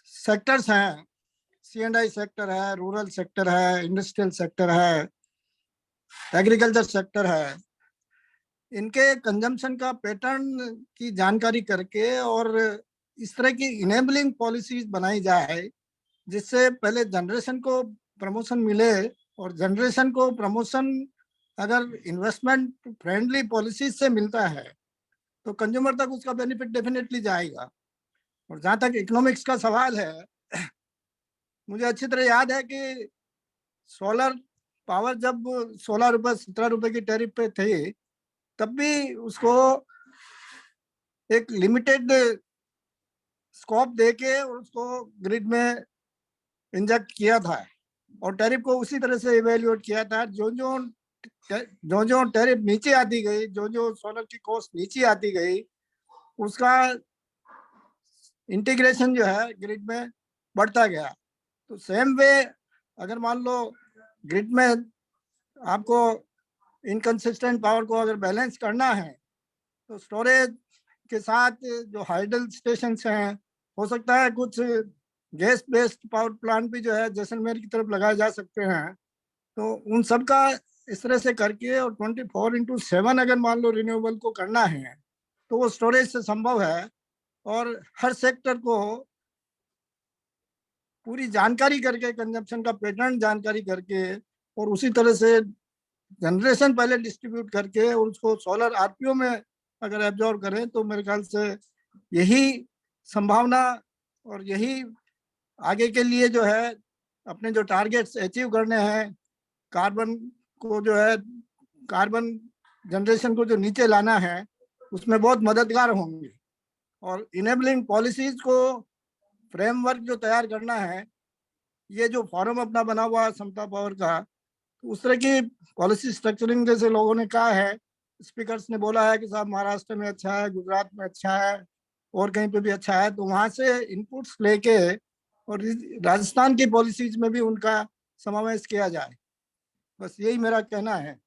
सेक्टर्स हैं, C&I सेक्टर है, रूरल सेक्टर है, इंडस्ट्रियल सेक्टर है, एग्रीकल्चर सेक्टर है, इनके कंजम्पशन का पैटर्न की जानकारी करके और इस तरह की इनेबलिंग पॉलिसीज बनाई जाए जिससे पहले जनरेशन को प्रमोशन मिले, और जनरेशन को प्रमोशन अगर इन्वेस्टमेंट फ्रेंडली पॉलिसीज से मिलता है तो कंज्यूमर तक उसका बेनिफिट डेफिनेटली जाएगा। और जहाँ तक इकोनॉमिक्स का सवाल है, मुझे अच्छी तरह याद है कि सोलर पावर जब 16 रुपए 17 रुपए की टैरिफ पे थी, तब भी उसको एक लिमिटेड स्कोप देके उसको ग्रिड में इंजेक्ट किया था, और टैरिफ को उसी तरह से इवेल्युएट किया था। जो जो टैरिफ नीचे आती गई, जो सोलर की कॉस्ट नीचे आती गई, उसका इंटीग्रेशन जो है ग्रिड में बढ़ता गया। तो सेम वे अगर मान लो ग्रिड में आपको इनकंसिस्टेंट पावर को अगर बैलेंस करना है तो स्टोरेज के साथ जो हाइडल स्टेशन हैं, हो सकता है कुछ गैस बेस्ड पावर प्लांट भी जो है जैसलमेर की तरफ लगाए जा सकते हैं। तो उन सब का इस तरह से करके और 24/7 अगर मान लो रिन्यूएबल को करना है तो वो स्टोरेज से संभव है। और हर सेक्टर को पूरी जानकारी करके, कंजम्पशन का पैटर्न जानकारी करके और उसी तरह से जनरेशन पहले डिस्ट्रीब्यूट करके और उसको सोलर आरपीओ में अगर एब्जॉर्ब करें तो मेरे ख्याल से यही संभावना और यही आगे के लिए जो है अपने जो टारगेट्स अचीव करने हैं, कार्बन को जो है, कार्बन जनरेशन को जो नीचे लाना है, उसमें बहुत मददगार होंगे। और इनेबलिंग पॉलिसीज को फ्रेमवर्क जो तैयार करना है, ये जो फॉरम अपना बना हुआ है समता पावर का, तो उस तरह की पॉलिसी स्ट्रक्चरिंग जैसे लोगों ने कहा है, स्पीकर्स ने बोला है कि साहब महाराष्ट्र में अच्छा है, गुजरात में अच्छा है और कहीं पे भी अच्छा है, तो वहां से इनपुट्स लेके और राजस्थान की पॉलिसीज में भी उनका समावेश किया जाए। बस यही मेरा कहना है।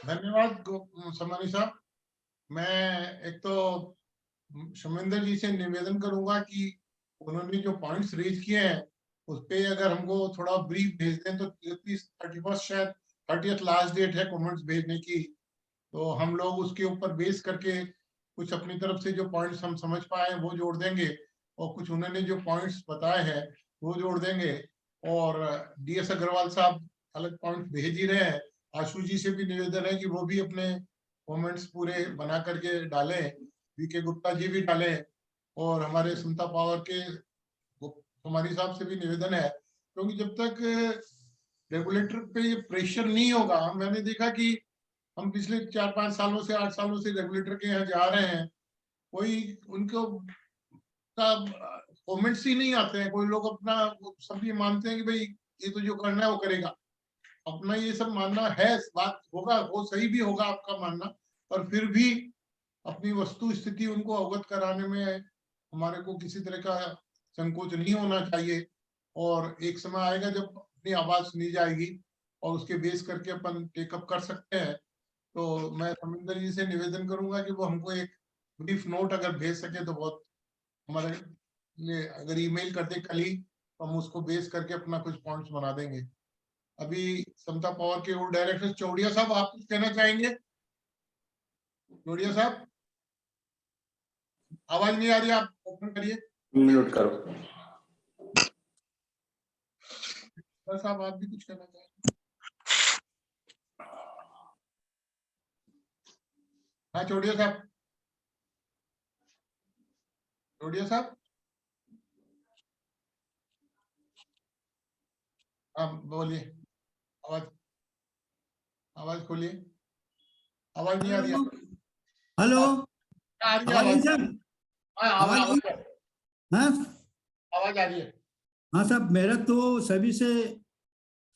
धन्यवाद सम्मानी साहब। मैं एक तो सुमेंद्र जी से निवेदन करूंगा कि उन्होंने जो पॉइंट्स रेज किए हैं उस पे अगर हमको थोड़ा ब्रीफ भेज दें तो 31 शायद 30th लास्ट डेट है कमेंट्स भेजने की, तो हम लोग उसके ऊपर बेस करके कुछ अपनी तरफ से जो पॉइंट्स हम समझ पाए वो जोड़ देंगे और कुछ उन्होंने जो पॉइंट्स बताए हैं वो जोड़ देंगे। और DS अग्रवाल साहब अलग पॉइंट्स भेज ही रहे हैं। आशु जी से भी निवेदन है कि वो भी अपने कमेंट्स पूरे बना करके डालें, VK गुप्ता जी भी डालें, और हमारे समता पावर के कुमारी साहब से भी निवेदन है, क्योंकि जब तक रेगुलेटर पे ये प्रेशर नहीं होगा, मैंने देखा कि हम पिछले 4-5 सालों से 8 सालों से रेगुलेटर के यहाँ जा रहे हैं, कोई उनको कमेंट्स ही नहीं आते हैं। कोई लोग अपना सब ये मानते हैं कि भाई ये तो जो करना है वो करेगा, अपना ये सब मानना है, बात होगा वो सही भी होगा आपका मानना, पर फिर भी अपनी वस्तु स्थिति उनको अवगत कराने में हमारे को किसी तरह का संकोच नहीं होना चाहिए। और एक समय आएगा जब अपनी आवाज सुनी जाएगी और उसके बेस करके अपन टेकअप कर सकते हैं। तो मैं समिंदर जी से निवेदन करूंगा कि वो हमको एक ब्रीफ नोट अगर भेज सके तो बहुत हमारे लिए, अगर ईमेल कर दे कल ही तो हम उसको बेस करके अपना कुछ पॉइंट्स बना देंगे। अभी समता पावर के ओल्ड डायरेक्टर चौड़िया साहब, आप कुछ कहना चाहेंगे? चौड़िया साहब आवाज नहीं आ रही, आप ओपन करिए। म्यूट करो। साहब आप भी कुछ कहना चाहेंगे? हाँ चौड़िया साहब, चौड़िया साहब, हाँ बोलिए, आवाज आवाज खोलिए, आवाज नहीं आ रही। हेलो, आ रही है आवाज आवाज? सर? हाँ आवाज हाँ आवाज आ रही है। हाँ साहब, मेरा तो सभी से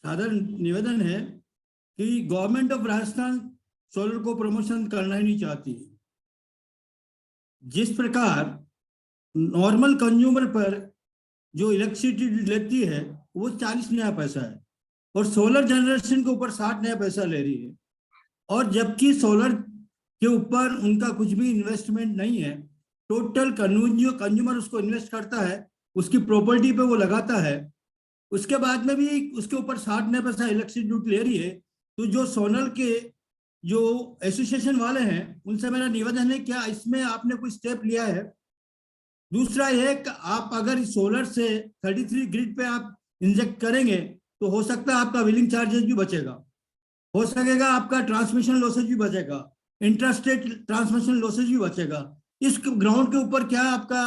साधारण निवेदन है कि गवर्नमेंट ऑफ राजस्थान सोलर को प्रमोशन करना ही नहीं चाहती। जिस प्रकार नॉर्मल कंज्यूमर पर जो इलेक्ट्रिसिटी लेती है वो 40 नया पैसा है और सोलर जनरेशन के ऊपर 60 नया पैसा ले रही है, और जबकि सोलर के ऊपर उनका कुछ भी इन्वेस्टमेंट नहीं है। टोटल कंज्यूमर उसको इन्वेस्ट करता है, उसकी प्रॉपर्टी पे वो लगाता है, उसके बाद में भी उसके ऊपर 60 नया पैसा इलेक्ट्रिसिटी ड्यूटी ले रही है। तो जो सोलर के जो एसोसिएशन वाले हैं उनसे मेरा निवेदन है, क्या इसमें आपने कोई स्टेप लिया है? दूसरा यह कि आप अगर सोलर से 33 ग्रिड पे आप इंजेक्ट करेंगे तो हो सकता है आपका व्हीलिंग चार्जेस भी बचेगा, हो सकेगा आपका ट्रांसमिशन लॉसेज भी बचेगा, इंट्रास्टेट ट्रांसमिशन लॉसेज भी बचेगा। इस ग्राउंड के ऊपर क्या आपका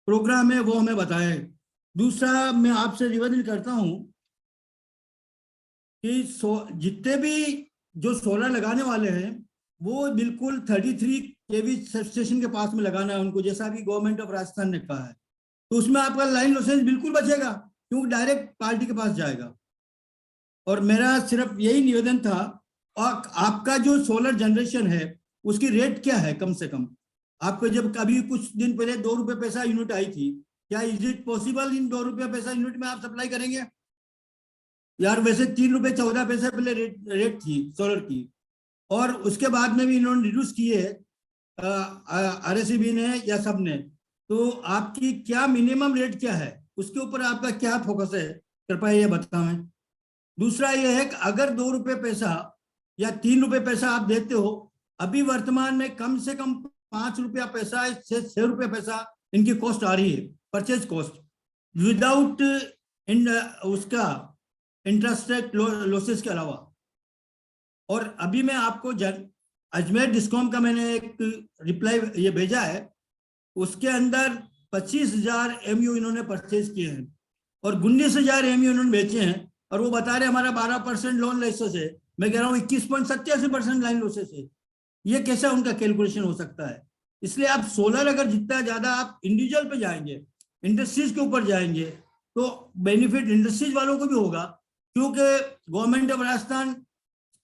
प्रोग्राम है वो हमें बताएं। दूसरा मैं आपसे निवेदन करता हूं कि जितने भी जो सोलर लगाने वाले हैं वो बिल्कुल 33 kV सबस्टेशन के पास में लगाना है उनको, जैसा भी गवर्नमेंट ऑफ राजस्थान ने कहा है। तो उसमें आपका लाइन लॉसेज बिल्कुल बचेगा क्योंकि डायरेक्ट पार्टी के पास जाएगा। और मेरा सिर्फ यही निवेदन था। और आपका जो सोलर जनरेशन है उसकी रेट क्या है कम से कम? आपको जब कभी कुछ दिन पहले 2 रुपये पैसा यूनिट आई थी, क्या इज इट पॉसिबल इन 2 रुपये पैसा यूनिट में आप सप्लाई करेंगे यार? वैसे 3 रुपये 14 पैसे पहले रेट थी सोलर की, और उसके बाद में भी इन्होंने रिड्यूस किए RSEB ने या सब ने। तो आपकी क्या मिनिमम रेट क्या है, उसके ऊपर आपका क्या फोकस है, कृपया ये बताएं। दूसरा ये है कि अगर 2 रुपये पैसा या 3 रुपये पैसा आप देते हो, अभी वर्तमान में कम से कम 5 रुपया पैसा, 6 रुपये पैसा इनकी कॉस्ट आ रही है, परचेज कॉस्ट, विदाउट उसका इंटरेस्ट रेट लॉसेस के अलावा। और अभी मैं आपको अजमेर डिस्कॉम का मैंने एक रिप्लाई ये भेजा है, उसके अंदर 25,000 MU इन्होंने परचेज किए हैं और 19,000 MU इन्होंने बेचे हैं, और वो बता रहे हमारा 12% लोन लॉसेस है। मैं कह रहा हूँ 21.87% लाइन लॉसेस है। ये कैसा उनका कैलकुलेशन हो सकता है? इसलिए आप सोलर अगर जितना ज्यादा आप इंडिविजुअल पे जाएंगे, इंडस्ट्रीज के ऊपर जाएंगे, तो बेनिफिट इंडस्ट्रीज वालों को भी होगा, क्योंकि गवर्नमेंट ऑफ राजस्थान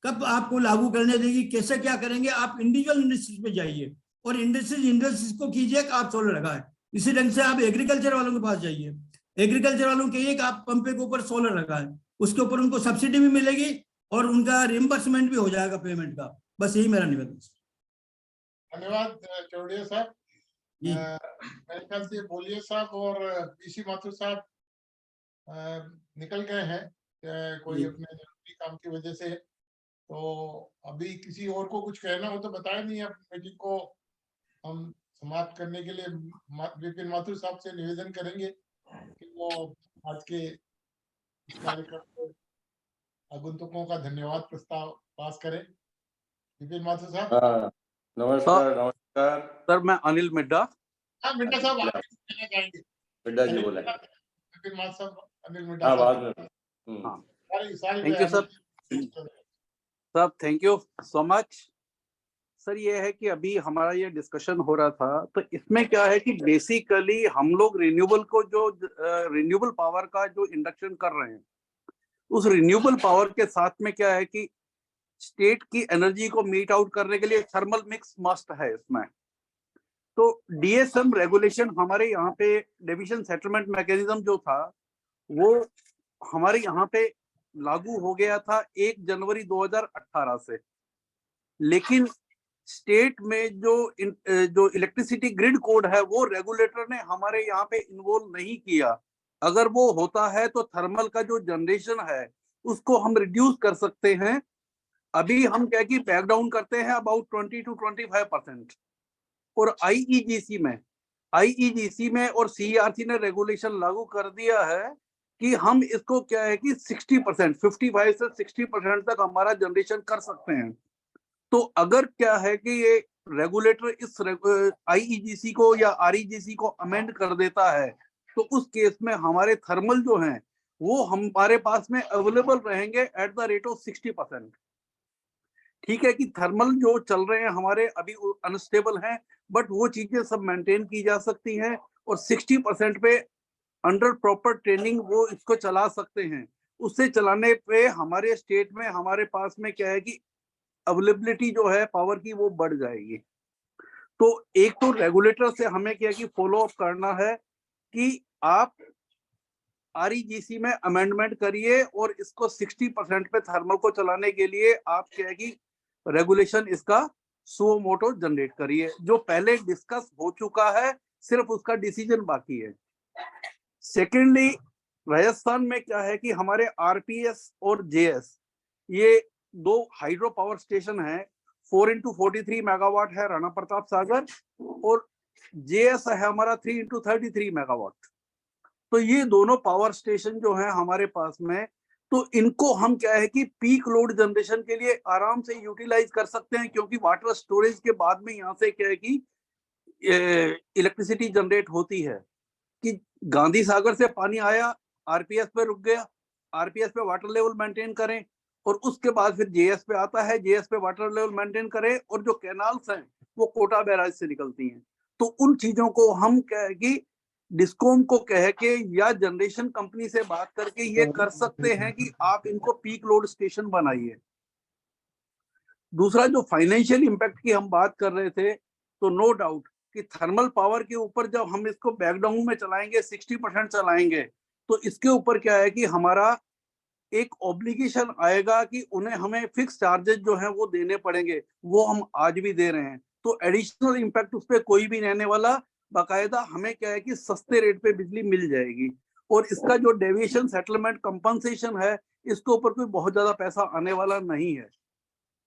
कब आपको लागू करने देगी, कैसे क्या करेंगे। आप इंडिविजुअल इंडस्ट्रीज पे जाइए और इंडस्ट्रीज को कीजिए कि आप सोलर लगाएं। इसी ढंग से आप एग्रीकल्चर वालों के पास जाइए, एग्रीकल्चर वालों को कहिए कि आप पंपे के ऊपर सोलर लगाएं, उसके ऊपर उनको सब्सिडी भी मिलेगी और उनका रिम्बर्समेंट भी हो जाएगा पेमेंट का। बस यही मेरा निवेदन। धन्यवाद चौड़िया साहब। मेरे ख्याल से बोलिए साहब और पीसी माथुर साहब निकल गए हैं कोई अपने जरूरी काम की वजह से। तो अभी किसी और को कुछ कहना हो तो बताया नहीं। अब मीटिंग को हम समाप्त करने के लिए विपिन माथुर साहब से निवेदन करेंगे कि वो आज के इस कार्यक्रम को आगंतुकों का धन्यवाद प्रस्ताव पास करें। विपिन माथुर साहब। नमस्कार। नमस्कार सर, मैं अनिल मिड्डा। हाँ मिड्डा साहब आप कहना चाहेंगे? मिड्डा जी बोले। विपिन माथुर साहब, अनिल मिड्डा साहब। Thank you sir. Sir thank you so much. Sir ये है कि अभी हमारा ये डिस्कशन हो रहा था, तो इसमें क्या है कि बेसिकली हम लोग रिन्यूएबल को जो रिन्यूएबल पावर का जो इंडक्शन कर रहे हैं, उस रिन्यूएबल पावर के साथ में क्या है कि स्टेट की एनर्जी को मीट आउट करने के लिए थर्मल मिक्स मस्ट है इसमें। तो DSM रेगुलेशन हमारे यहाँ पे डिविजन सेटलमेंट मैकेनिज्म जो था वो हमारे यहाँ पे लागू हो गया था 1 जनवरी 2018 से, लेकिन स्टेट में जो इलेक्ट्रिसिटी ग्रिड कोड है वो रेगुलेटर ने हमारे यहाँ पे इन्वॉल्व नहीं किया। अगर वो होता है तो थर्मल का जो जनरेशन है उसको हम रिड्यूस कर सकते हैं। अभी हम क्या कि बैक डाउन करते हैं अबाउट 20 to 25%। और IEGC में और CERC ने रेगुलेशन लागू कर दिया है कि हम इसको क्या है कि 60%, 55 से 60% तक हमारा जनरेशन कर सकते हैं। तो अगर क्या है कि ये रेगुलेटर इस IEGC को या REGC को अमेंड कर देता है, तो उस केस में हमारे थर्मल जो हैं वो हमारे पास में अवेलेबल रहेंगे एट द रेट ऑफ 60%। ठीक है कि थर्मल जो चल रहे हैं हमारे अभी अनस्टेबल हैं, बट वो चीजें सब मेंटेन की जा सकती हैं और 60% पे अंडर प्रॉपर ट्रेनिंग वो इसको चला सकते हैं। उससे चलाने पे हमारे स्टेट में हमारे पास में क्या है कि अवेलेबिलिटी जो है पावर की वो बढ़ जाएगी। तो एक तो रेगुलेटर से हमें क्या कि फॉलो अप करना है कि आप REGC में अमेंडमेंट करिए और इसको 60% पे थर्मल को चलाने के लिए आप क्या है कि रेगुलेशन इसका सुओ मोटो जनरेट करिए, जो पहले डिस्कस हो चुका है, सिर्फ उसका डिसीजन बाकी है। सेकेंडली, राजस्थान में क्या है कि हमारे RPS और JS ये 2 हाइड्रो पावर स्टेशन है। 4x43 मेगावाट है राणा प्रताप सागर और JS है हमारा 3x33 मेगावाट। तो ये दोनों पावर स्टेशन जो है हमारे पास में, तो इनको हम क्या है कि पीक लोड जनरेशन के लिए आराम से यूटिलाइज कर सकते हैं, क्योंकि वाटर स्टोरेज के बाद में यहाँ से क्या है कि इलेक्ट्रिसिटी जनरेट होती है कि गांधी सागर से पानी आया, RPS पे रुक गया, RPS पे वाटर लेवल मेंटेन करें और उसके बाद फिर JS पे आता है, JS पे वाटर लेवल मेंटेन करें और जो कैनाल्स हैं वो कोटा बैराज से निकलती हैं। तो उन चीजों को हम क्या है कि डिस्कॉम को कह के या जनरेशन कंपनी से बात करके ये कर सकते हैं कि आप इनको पीक लोड स्टेशन बनाइए। दूसरा, जो फाइनेंशियल इंपैक्ट की हम बात कर रहे थे, तो नो डाउट कि थर्मल पावर के ऊपर जब हम इसको बैकडाउन में चलाएंगे, 60% चलाएंगे, तो इसके ऊपर क्या है कि हमारा एक ऑब्लिगेशन आएगा कि उन्हें हमें फिक्स चार्जेस जो हैं वो देने पड़ेंगे, वो हम आज भी दे रहे हैं। तो एडिशनल इम्पैक्ट उस पर कोई भी रहने वाला, बाकायदा हमें क्या है कि सस्ते रेट पे बिजली मिल जाएगी। और इसका जो डेविएशन सेटलमेंट कंपनसेशन है, इसके ऊपर कोई बहुत ज्यादा पैसा आने वाला नहीं है,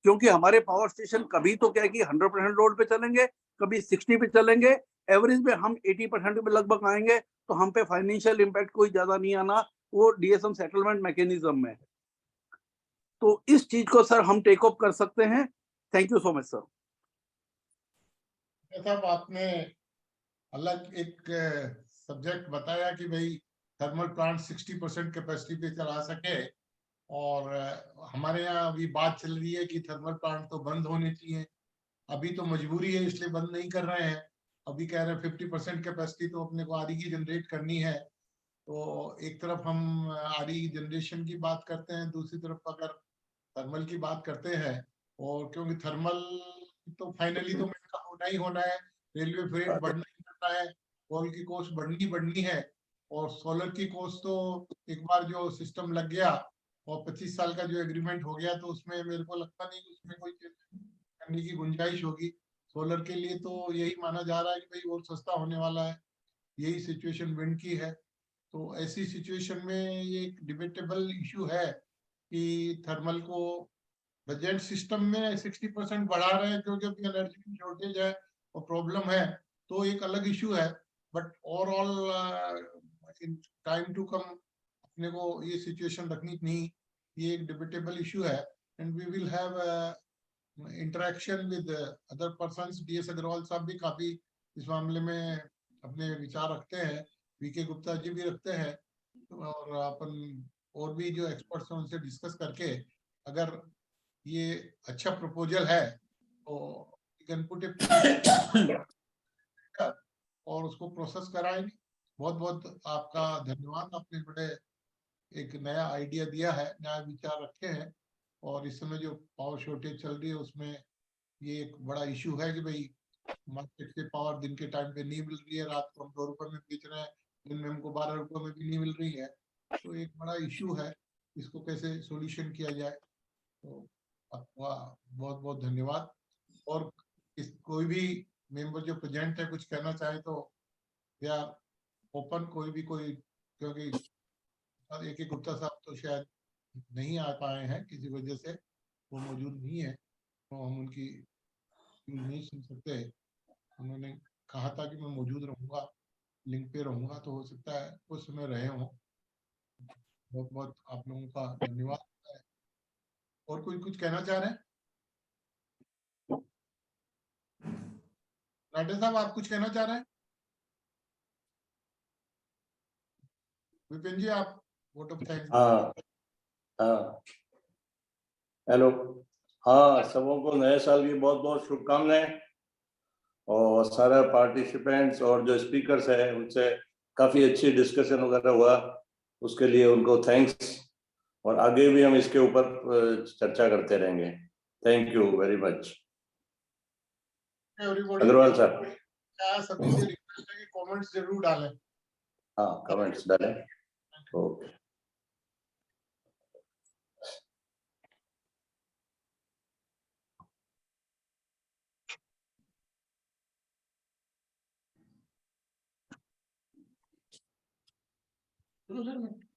क्योंकि हमारे पावर स्टेशन कभी तो क्या है कि 100% लोड पे चलेंगे, कभी 60 पे चलेंगे, एवरेज में हम 80% पे लगभग आएंगे, तो हम पे फाइनेंशियल इम्पैक्ट कोई ज्यादा नहीं आना, वो डीएसएम सेटलमेंट मैकेनिज्म में। तो इस चीज को सर हम टेक अप कर सकते हैं। Thank you so much sir. साहब, आपने अलग एक सब्जेक्ट बताया कि भाई थर्मल प्लांट 60% कैपेसिटी पे चला सके, और हमारे यहाँ अभी बात चल रही है कि थर्मल प्लांट तो बंद होने चाहिए। अभी तो मजबूरी है इसलिए बंद नहीं कर रहे हैं। अभी कह रहे हैं 50% कैपेसिटी तो अपने को आरई की जनरेट करनी है। तो एक तरफ हम आरई जनरेशन की बात करते हैं, दूसरी तरफ अगर थर्मल की बात करते हैं, और क्योंकि थर्मल तो फाइनली तो महंगा होना ही होना है, रेलवे फ्रेट बढ़ना ही बढ़ना है, कोल की कॉस्ट बढ़नी है, और सोलर की कॉस्ट तो एक बार जो सिस्टम लग गया और 25 साल का जो एग्रीमेंट हो गया, तो उसमें मेरे को लगता नहीं कि उसमें कोई करने की गुंजाइश होगी। सोलर के लिए तो यही माना जा रहा है कि भाई और सस्ता होने वाला है। यही सिचुएशन विंड की है। तो ऐसी सिचुएशन में ये एक डिबेटेबल इशू है कि थर्मल को बजट सिस्टम में 60% बढ़ा रहे हैं क्योंकि अभी एनर्जी की शॉर्टेज है और प्रॉब्लम है, तो एक अलग इशू है। But overall in time to come अपने को ये सिचुएशन रखनी नहीं, ये एक डिबेटेबल इशू है। And we will have interaction with other persons. DS Agarwal साहब भी काफी इस मामले में अपने विचार रखते हैं, वीके गुप्ता जी भी रखते हैं, और अपन और भी जो एक्सपर्ट्स हैं उनसे डिस्कस करके अगर ये अच्छा प्रपोजल है तो कैन पुट और उसको प्रोसेस कराएंगे। बहुत बहुत आपका धन्यवाद, आपने बड़े एक नया आइडिया दिया है, नया विचार रखे हैं। और इस समय जो पावर शॉर्टेज चल रही है उसमें ये एक बड़ा इशू है कि भाई मार्केट से पावर दिन के टाइम पे नहीं मिल रही है, रात को हम 2 रुपए में बेच रहे हैं, दिन में हमको 12 रुपए में भी नहीं मिल रही है। तो एक बड़ा इशू है, इसको कैसे सोल्यूशन किया जाए। तो आपका बहुत बहुत धन्यवाद। और इस कोई भी मेंबर जो प्रेजेंट है कुछ कहना चाहे तो या ओपन, कोई भी कोई, क्योंकि एक गुप्ता साहब तो शायद नहीं आ पाए हैं, किसी वजह से वो मौजूद नहीं है, तो हम उनकी नहीं सुन सकते। उन्होंने कहा था कि मैं मौजूद रहूंगा, लिंक पे रहूंगा, तो हो सकता है उस समय रहे हों। बहुत बहुत आप लोगों का धन्यवाद। और कोई कुछ कहना चाह रहे हैं? राठे साहब, आप कुछ कहना चाह रहे हैं? विपिन जी, आप वोट ऑफ थैंक्स। हाँ हाँ, हेलो। हाँ, सबों को नए साल की बहुत बहुत शुभकामनाएं। और सारे पार्टिसिपेंट्स और जो स्पीकर्स हैं उनसे काफी अच्छी डिस्कशन वगैरह हुआ, उसके लिए उनको थैंक्स। और आगे भी हम इसके ऊपर चर्चा करते रहेंगे। Thank you very much. Agarwal साहब, सभी से रिक्वेस्ट है कि कमेंट्स जरूर डालें। हाँ, कमेंट्स डालें। ओके। चलो सर।